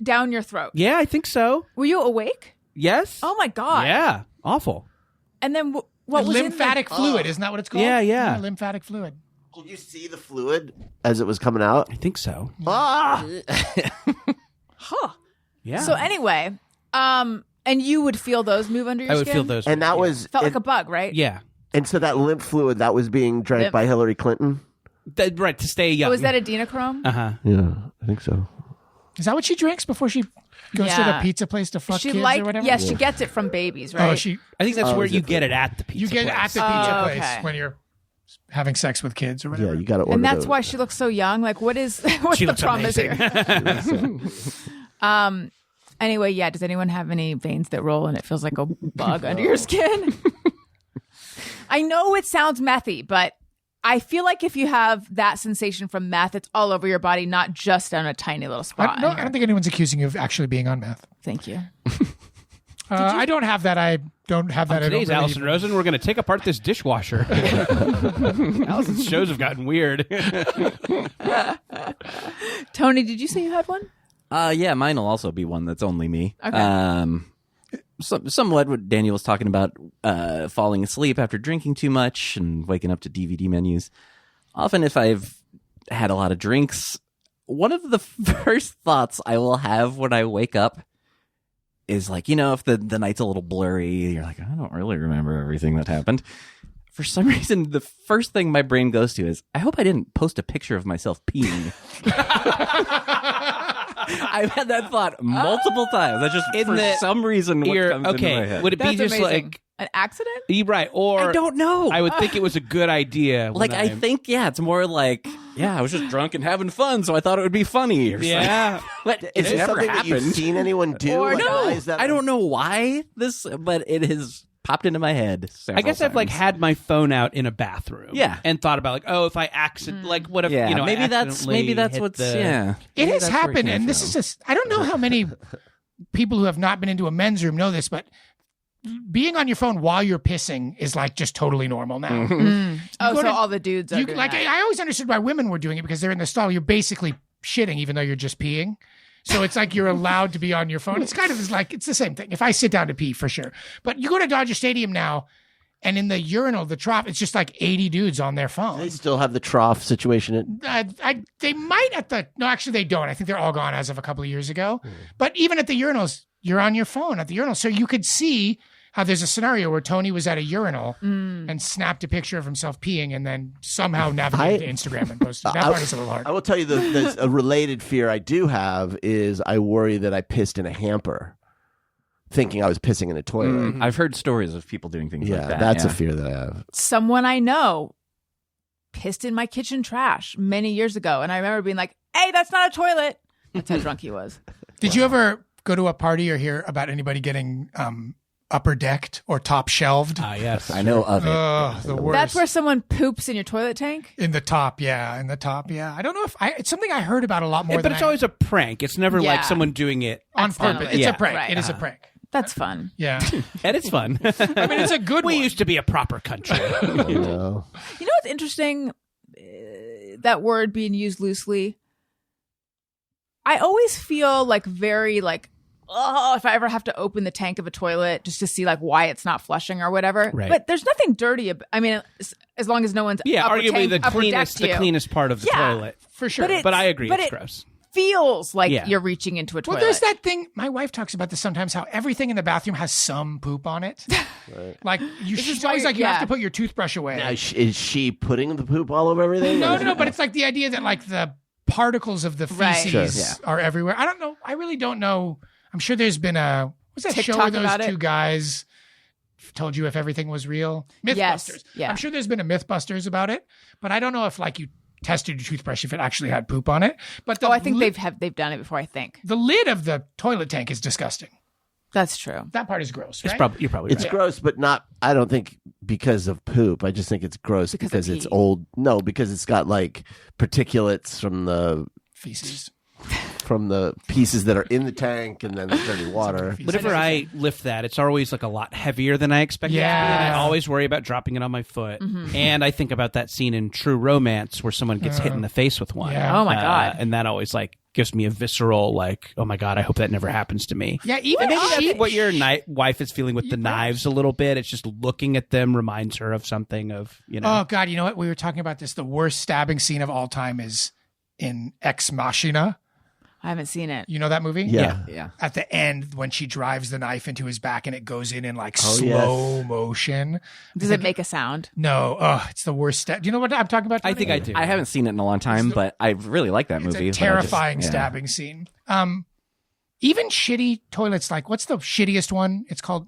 down your throat. Yeah, I think so. Were you awake? Yes. Oh my God. Yeah. Awful. And then what was lymphatic fluid? Isn't that what it's called? Yeah. Lymphatic fluid. Did you see the fluid as it was coming out? I think so. Ah! Huh. Yeah. So anyway, and you would feel those move under your I would skin? feel those. And that yeah. was Felt like a bug, right? Yeah. and so that lymph fluid that was being drank Lymph. by Hillary Clinton. Right, to stay young. Oh, was that adrenochrome? Uh-huh. Yeah, I think so. Is that what she drinks before she goes to the Yeah. pizza place to fuck She kids or whatever? yes, she gets it from babies, right? Oh, she. I think that's where is you it get it at the pizza You get it place. at the pizza Oh, place okay. when you're having sex with kids or whatever. Yeah, you got to order. And that's those. why she looks so young. Like, what's She the looks promise amazing. here? Anyway, yeah. Does anyone have any veins that roll and it feels like a bug under your skin? I know it sounds methy, but I feel like if you have that sensation from meth, it's all over your body, not just on a tiny little spot. I don't think anyone's accusing you of actually being on meth. Thank you. I don't have that. I don't have that. Today's I don't Alison Rosen, we're going to take apart this dishwasher. Alison's shows have gotten weird. Tony, did you say you had one? Yeah, mine will also be one that's only me. Okay. Somewhat what Daniel was talking about, falling asleep after drinking too much and waking up to DVD menus. Often if I've had a lot of drinks, one of the first thoughts I will have when I wake up is like, if the night's a little blurry, you're like, I don't really remember everything that happened. For some reason, the first thing my brain goes to is, I hope I didn't post a picture of myself peeing. I've had that thought multiple times. That's just for some reason what comes into my head. Would it That's be just amazing. like An accident? you're right? Or I don't know. I would think it was a good idea. Like, I think, it's more like, I was just drunk and having fun, so I thought it would be funny. Or Yeah. but Is it's this never something that you've happened. seen anyone do? Or Like, no. why is that I don't know why but it has popped into my head. I guess I've like times. had my phone out in a bathroom. Yeah. And thought about like, oh, if I like what if Yeah, I maybe that's accidentally hit what's the- It Maybe has that's where happened, came and this from. is just, I don't know how many people who have not been into a men's room know this, but being on your phone while you're pissing is like just totally normal now. Oh, go so to- all the dudes are You, doing like, that. I always understood why women were doing it because they're in the stall. You're basically shitting even though you're just peeing. So it's like you're allowed to be on your phone. It's kind of like, it's the same thing. If I sit down to pee, for sure. But you go to Dodger Stadium now, and in the urinal, the trough, it's just like 80 dudes on their phone. They still have the trough situation. They might no, actually they don't. I think they're all gone as of a couple of years ago. But even at the urinals, you're on your phone at the urinal. So you could see how there's a scenario where Tony was at a urinal and snapped a picture of himself peeing and then somehow navigated to Instagram and posted. That part is a little hard. I will tell you a related fear I do have is I worry that I pissed in a hamper, thinking I was pissing in a toilet. I've heard stories of people doing things Yeah, like that. that's a fear that I have. Someone I know pissed in my kitchen trash many years ago. And I remember being like, hey, that's not a toilet. That's how drunk he was. Did you ever go to a party or hear about anybody getting upper decked or top shelved? yes. I know of it. The worst. That's where someone poops in your toilet tank? In the top, yeah. I don't know if it's something I heard about a lot more but than it's I- always a prank. It's never Yeah. like someone doing it. on purpose. It's Yeah. a prank. Right. It is a prank. That's fun. Yeah. And it's fun. I mean, it's a good We one. used to be a proper country. You know? You know what's interesting? That word being used loosely. I always feel like very like, oh, if I ever have to open the tank of a toilet just to see like why it's not flushing or whatever. Right. But there's nothing dirty. I mean, as long as no one's Yeah, upper arguably tank, the upper cleanest decked you. part of the Yeah. toilet. For sure. But But I agree, but it's it gross. feels like Yeah. you're reaching into a Well, toilet. there's that thing. My wife talks about this sometimes. How everything in the bathroom has some poop on it. Like she's always like, you have to put your toothbrush away. Now, is she putting the poop all over everything? No. But it's like the idea that like the particles of the Right. feces Sure. are everywhere. I don't know. I really don't know. I'm sure there's been what's that show TikTok where those about two it? guys told you if everything was real? Mythbusters. Yes, yeah. I'm sure there's been a Mythbusters about it, but I don't know if like you tested your toothbrush if it actually had poop on it. But I think they've done it before. I think the lid of the toilet tank is disgusting. that's true. That part is gross. It's Right? you're probably It's right. gross, but not. I don't think because of poop. I just think it's gross Because of because it's pee. old. No, because it's got like particulates from the feces. from the pieces that are in the tank and then the dirty water. Whenever I lift that, it's always like a lot heavier than I expected it to be, and I always worry about dropping it on my foot. And I think about that scene in True Romance where someone gets hit in the face with one. Oh my God. And that always like gives me a visceral like, oh my God, I hope that never happens to me. Yeah, even And maybe that's what your wife is feeling with the knives a little bit. It's just looking at them reminds her of something of, you know. Oh God, you know what? We were talking about this. The worst stabbing scene of all time is in Ex Machina. I haven't seen it. You know that movie? Yeah. At the end, when she drives the knife into his back and it goes in like Oh, slow motion. Does it make a sound? No. Oh, it's the worst. Do you know what I'm talking about? I think I do. I haven't seen it in a long time, but I really like that It's movie. a terrifying stabbing scene. Even shitty toilets, like what's the shittiest one? It's called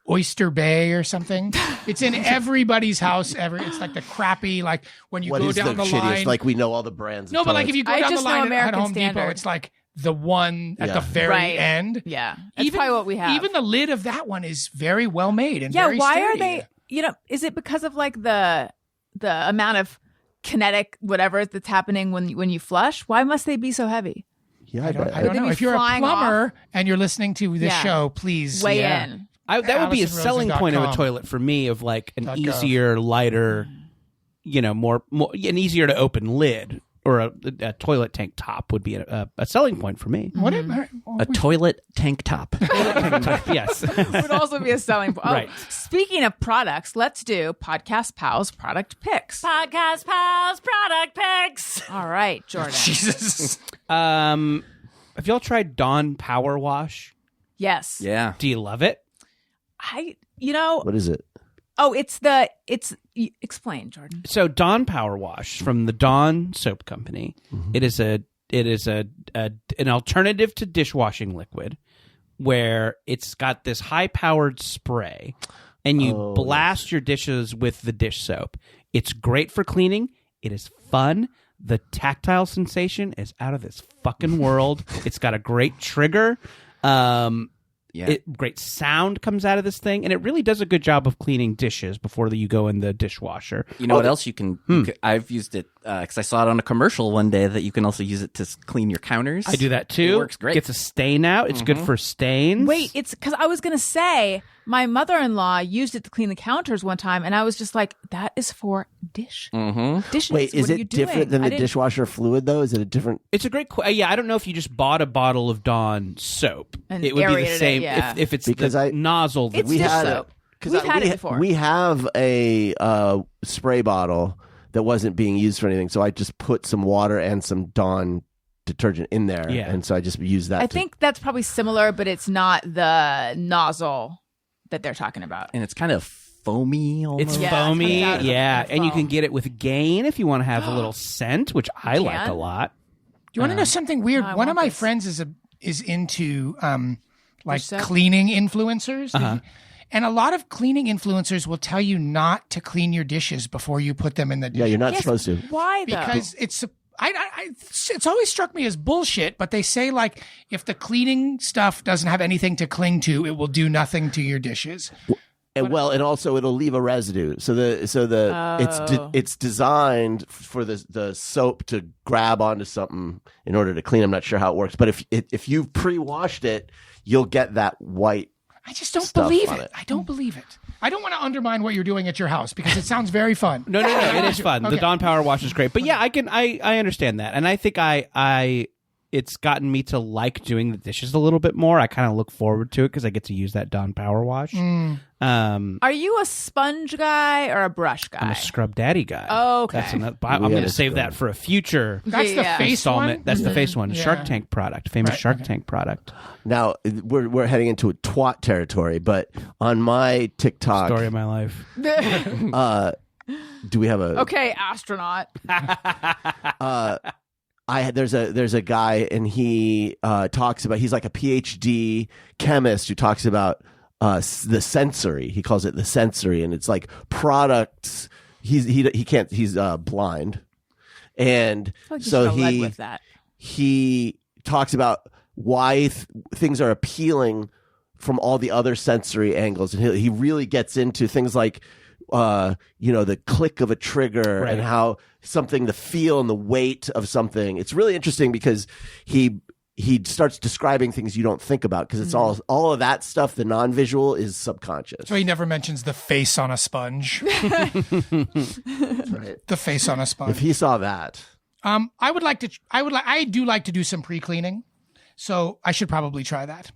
Oyster Bay or something. It's in everybody's house ever. It's like the crappy, like when you What go is down the the shittiest? line. Like we know all the brands. No, of but like toilets. if you go I down the just know line at American Home Depot, Standard. it's like the one at Yeah. the very Right. end. Yeah. That's probably what we have. Even the lid of that one is very well made and yeah, very why are sturdy. they, is it because of like the amount of kinetic whatever that's happening when you flush? Why must they be so heavy? yeah, I don't Would they know. be If you're a flying plumber and you're listening to this Yeah. show, please Weigh in. That would be a selling point of a AlisonRosen.com. toilet for me of like an .gov. easier, lighter, more an easier to open lid or a toilet tank top would be a selling point for me. What A toilet tank top. Yes. Would also be a selling point. Oh, Right. Speaking of products, let's do Podcast Pals product picks. Podcast Pals product picks. All right, Jordan. Jesus. Have y'all tried Dawn Power Wash? Yes. Yeah. Do you love it? What is it? Oh, explain, Jordan. So Dawn Power Wash from the Dawn Soap Company. It is an alternative to dishwashing liquid, where it's got this high powered spray, and you blast your dishes with the dish soap. It's great for cleaning. It is fun. The tactile sensation is out of this fucking world. It's got a great trigger. Great sound comes out of this thing, and it really does a good job of cleaning dishes before you go in the dishwasher. You know what else you can? I've used it because I saw it on a commercial one day that you can also use it to clean your counters. I do that too. It works great. Gets a stain out. It's good for stains. Wait, it's because I was going to say my mother-in-law used it to clean the counters one time, and I was just like, that is for dishes. Wait, is What are you it different doing? than I the didn't- dishwasher fluid though? Is it a different? It's a great. I don't know if you just bought a bottle of Dawn soap. And it would be the aerated it, same yeah. if it's Because the nozzle. That It's we dish had soap. Because We've had it before. We have a spray bottle that wasn't being used for anything, so I just put some water and some Dawn detergent in there, Yeah. and so I just used that. I think that's probably similar, but it's not the nozzle that they're talking about. and it's kind of foamy. Almost. It's Yeah, it foamy, comes out of yeah, the and you foam. can get it with Gain if you want to have a little scent, which I like a can? lot. Do you want to know something weird? I One of want my this. friends is into like Dish soap? cleaning influencers. And a lot of cleaning influencers will tell you not to clean your dishes before you put them in the dish. yeah, you're not supposed to. Why though? Because it's it's always struck me as bullshit, but they say like if the cleaning stuff doesn't have anything to cling to, it will do nothing to your dishes. And also it'll leave a residue. So it's designed for the soap to grab onto something in order to clean. I'm not sure how it works, but if you've pre-washed it, you'll get that white. I just don't Stuff believe on it. it. I don't believe it. I don't want to undermine what you're doing at your house because it sounds very fun. No, it is fun. Okay. The Dawn Power Wash is great, but yeah, I understand that, and I think it's gotten me to like doing the dishes a little bit more. I kind of look forward to it because I get to use that Dawn Power Wash. Are you a sponge guy or a brush guy? I'm a scrub daddy guy. Oh, okay. That's another, I'm We going had to a save scrub. that for a future That's the Yeah. face installment. one. That's the face one. Yeah. Shark Tank product, famous Shark Tank product. Now we're heading into a twat territory, but on my TikTok, Story of my life. do we have a? Okay, astronaut. There's a guy and he talks about, he's like a PhD chemist who talks about the sensory. He calls it the sensory, and it's like products. He can't. He's blind, and I feel like you so should have led with that. he talks about why things are appealing from all the other sensory angles, and he really gets into things like the click of a trigger and how something, the feel and the weight of something. It's really interesting because he he starts describing things you don't think about because it's all of that stuff. The non-visual is subconscious. So he never mentions the face on a sponge. Right. The face on a sponge. If he saw that, I do like to do some pre-cleaning, so I should probably try that.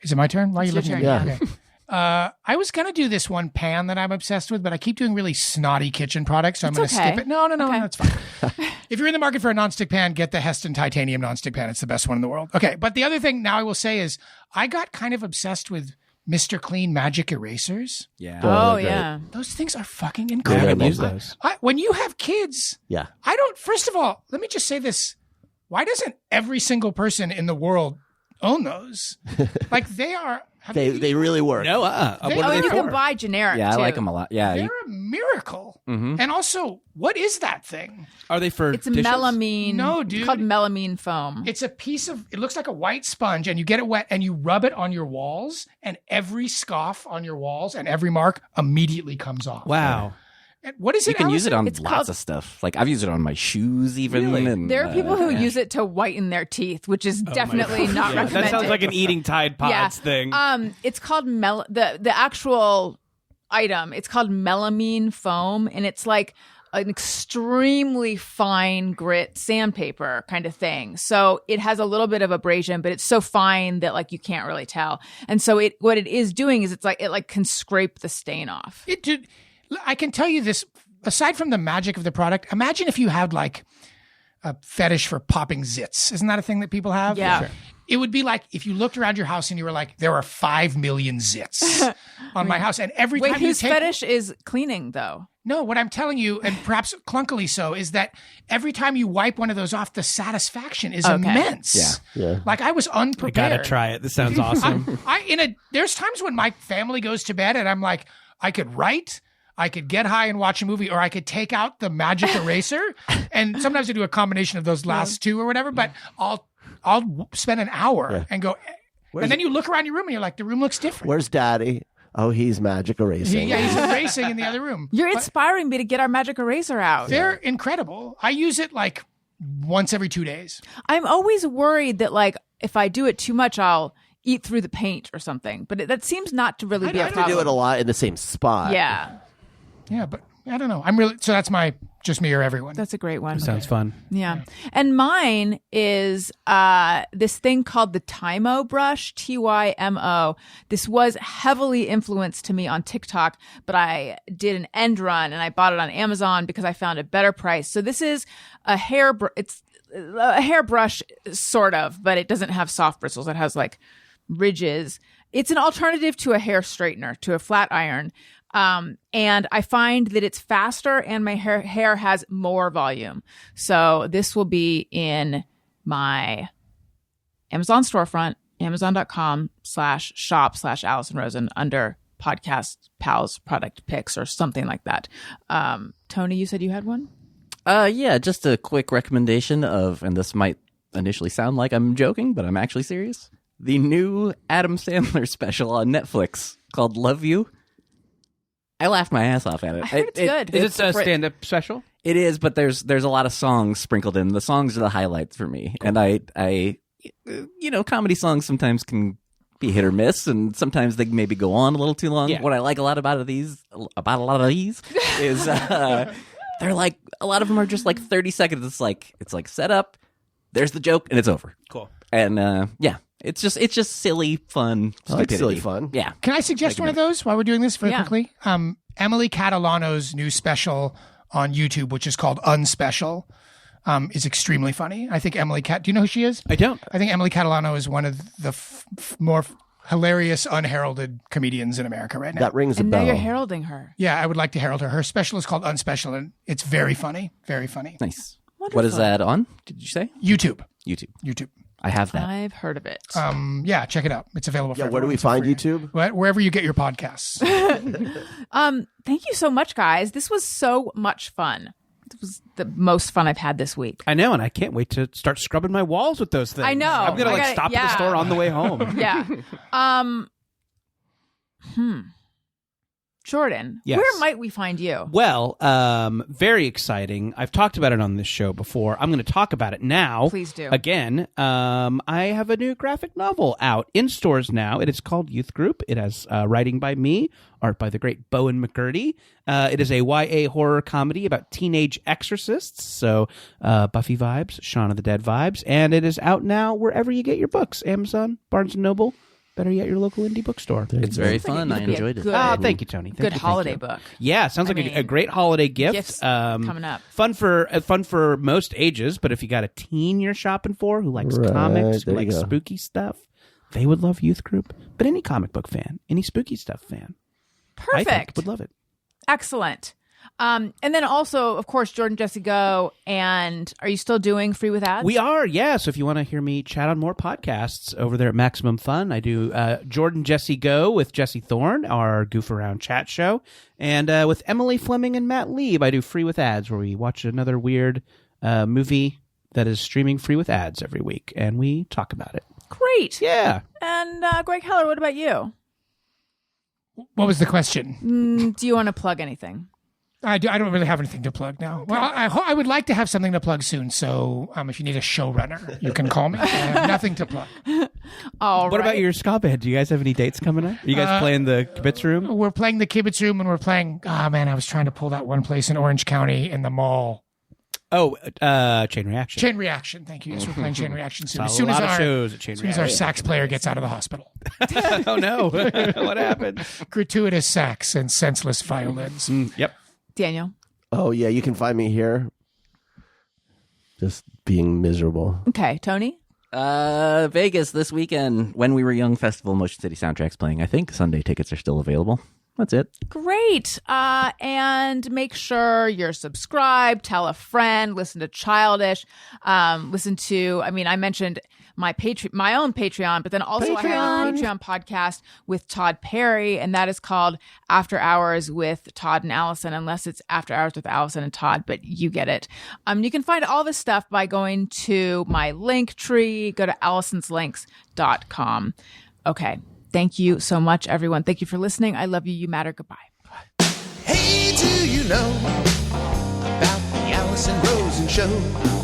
Is it my turn? Why are you It's looking your at me? turn. Okay. I was going to do this one pan that I'm obsessed with, but I keep doing really snotty kitchen products, so I'm going to okay. skip it. No, Okay. that's fine. If you're in the market for a nonstick pan, get the Heston titanium nonstick pan. It's the best one in the world. Okay, but the other thing now I will say is I got kind of obsessed with Mr. Clean magic erasers. Yeah. Oh, great. yeah. Those things are fucking I incredible. haven't used those. When you have kids, yeah. I don't. First of all, let me just say this: why doesn't every single person in the world own those? Like they are. They really work. No, They- what Oh, are and they you can for? buy generic, Yeah, I too. like them a lot. Yeah. They're a miracle. Mhm. And also, what is that thing? Are they for It's a dishes? melamine. No, It's dude. called melamine foam. It's a piece of. It looks like a white sponge, and you get it wet, and you rub it on your walls, and every scoff on your walls and every mark immediately comes off. Wow. And what is it? You can use it Allison? on It's lots called- of stuff. Like I've used it on my shoes, even. Really? And, There are people who yeah. use it to whiten their teeth, which is definitely not Yeah, recommended. that sounds like an eating Tide Pods thing. It's called the actual item. It's called melamine foam, and it's like an extremely fine grit sandpaper kind of thing. So it has a little bit of abrasion, but it's so fine that like you can't really tell. And so what it is doing is it can scrape the stain off. Dude, I can tell you this. Aside from the magic of the product, imagine if you had like a fetish for popping zits. Isn't that a thing that people have? Yeah. Sure. It would be like if you looked around your house and you were like, there are 5 million zits on my house. And every Wait, time you whose take... fetish is cleaning though? No, what I'm telling you, and perhaps clunkily so, is that every time you wipe one of those off, the satisfaction is immense. Yeah. Like I was I unprepared. gotta try it. This sounds awesome. There's times when my family goes to bed and I'm like, I could write, I could get high and watch a movie, or I could take out the magic eraser. And sometimes I do a combination of those last two or whatever, but I'll spend an hour and go, and then you look around your room and you're like, the room looks different. Where's Daddy? Oh, he's magic erasing. Yeah, he's erasing in the other room. You're But inspiring me to get our magic eraser out. they're incredible. I use it like once every 2 days. I'm always worried that like if I do it too much, I'll eat through the paint or something. But that seems not to really be a You problem. do it a lot in the same spot. Yeah, Yeah, but I don't know. So that's my just me or everyone. that's a great one. Sounds fun. Yeah. And mine is this thing called the Tymo brush, Tymo. This was heavily influenced to me on TikTok, but I did an end run and I bought it on Amazon because I found a better price. So this is a it's a hairbrush sort of, but it doesn't have soft bristles. It has like ridges. It's an alternative to a hair straightener, to a flat iron. And I find that it's faster and my hair has more volume. So this will be in my Amazon storefront, amazon.com/shop/Alison Rosen under podcast pals product picks or something like that. Tony, you said you had one? Yeah, just a quick recommendation of, and this might initially sound like I'm joking, but I'm actually serious. The new Adam Sandler special on Netflix called Love You. I laughed my ass off at it. I heard it's good. Is it a stand-up special? It is, but there's a lot of songs sprinkled in. The songs are the highlights for me. And I comedy songs sometimes can be hit or miss, and sometimes they maybe go on a little too long. Yeah. What I like a lot about a lot of these is they're like, a lot of them are just like 30 seconds. It's like set up, there's the joke, and it's over. Cool. And it's just silly fun. I like stupidity. silly fun. Yeah. Can I suggest one of those while we're doing this very Yeah. quickly? Emily Catalano's new special on YouTube, which is called Unspecial, is extremely funny. I think do you know who she is? I don't. I think Emily Catalano is one of the more hilarious, unheralded comedians in America right now. That rings a And now bell. you're heralding her. Yeah, I would like to herald her. Her special is called Unspecial, and it's very funny. Very funny. Nice. What is that on? Did you say? YouTube. YouTube. I have that. I've heard of it. Yeah, check it out. It's available for Yeah, where do everyone. we It's find free. YouTube? Wherever you get your podcasts. Thank you so much, guys. This was so much fun. It was the most fun I've had this week. I know, and I can't wait to start scrubbing my walls with those things. I know. I'm gonna I like gotta- stop at yeah. the store on the way home. Yeah. Jordan, Yes. where might we find you? Well, very exciting. I've talked about it on this show before. I'm going to talk about it now. Please do. Again, I have a new graphic novel out in stores now. It is called Youth Group. It has writing by me, art by the great Bowen McGurty. It is a YA horror comedy about teenage exorcists. So Buffy vibes, Shaun of the Dead vibes. And it is out now wherever you get your books. Amazon, Barnes & Noble. Better yet, your local indie bookstore. It's very fun. I enjoyed it. Thank you, Tony. Good holiday book. Yeah, sounds like a great holiday gift. Gifts coming up. Fun for most ages, but if you got a teen you're shopping for who likes comics, who there you likes go. spooky stuff, they would love Youth Group. But any comic book fan, any spooky stuff fan, I think Perfect. would love it. Excellent. And then also, of course, Jordan Jesse Go. And are you still doing Free with Ads? We are, yeah. So if you want to hear me chat on more podcasts over there at Maximum Fun, I do Jordan Jesse Go with Jesse Thorne, our goof around chat show. And with Emily Fleming and Matt Lieb, I do Free with Ads, where we watch another weird movie that is streaming free with ads every week. And we talk about it. Great. Yeah. And Greg Heller, what about you? What was the question? Do you want to plug anything? I don't really have anything to plug now. Well, I would like to have something to plug soon. So if you need a showrunner, you can call me. I have nothing to plug. All What right. about your ska band? Do you guys have any dates coming up? Are you guys playing the Kibitz Room? We're playing the Kibitz Room, and we're playing. Oh man, I was trying to pull that one place in Orange County in the mall. Oh, Chain Reaction. Chain Reaction. Thank you. Yes, we're playing Chain Reaction soon. Saw As soon a as lot of our shows at Chain as soon as our Reaction. sax player gets out of the hospital, Oh no! What happened? gratuitous sax and senseless violins. Yep. Daniel? Oh, yeah, you can find me here. Just being miserable. Okay. Tony? Vegas this weekend. When We Were Young Festival, Motion City Soundtrack's playing. I think Sunday tickets are still available. That's it. Great. And make sure you're subscribed, tell a friend, listen to Childish, listen to, I mentioned my own Patreon, but then also I have a Patreon podcast with Todd Perry, and that is called After Hours with Todd and Alison, unless it's After Hours with Alison and Todd, but you get it. You can find all this stuff by going to my link tree. Go to alisonslinks.com. Okay. Thank you so much, everyone. Thank you for listening. I love you. You matter. Goodbye. Hey, do you know about the Alison Rosen Show?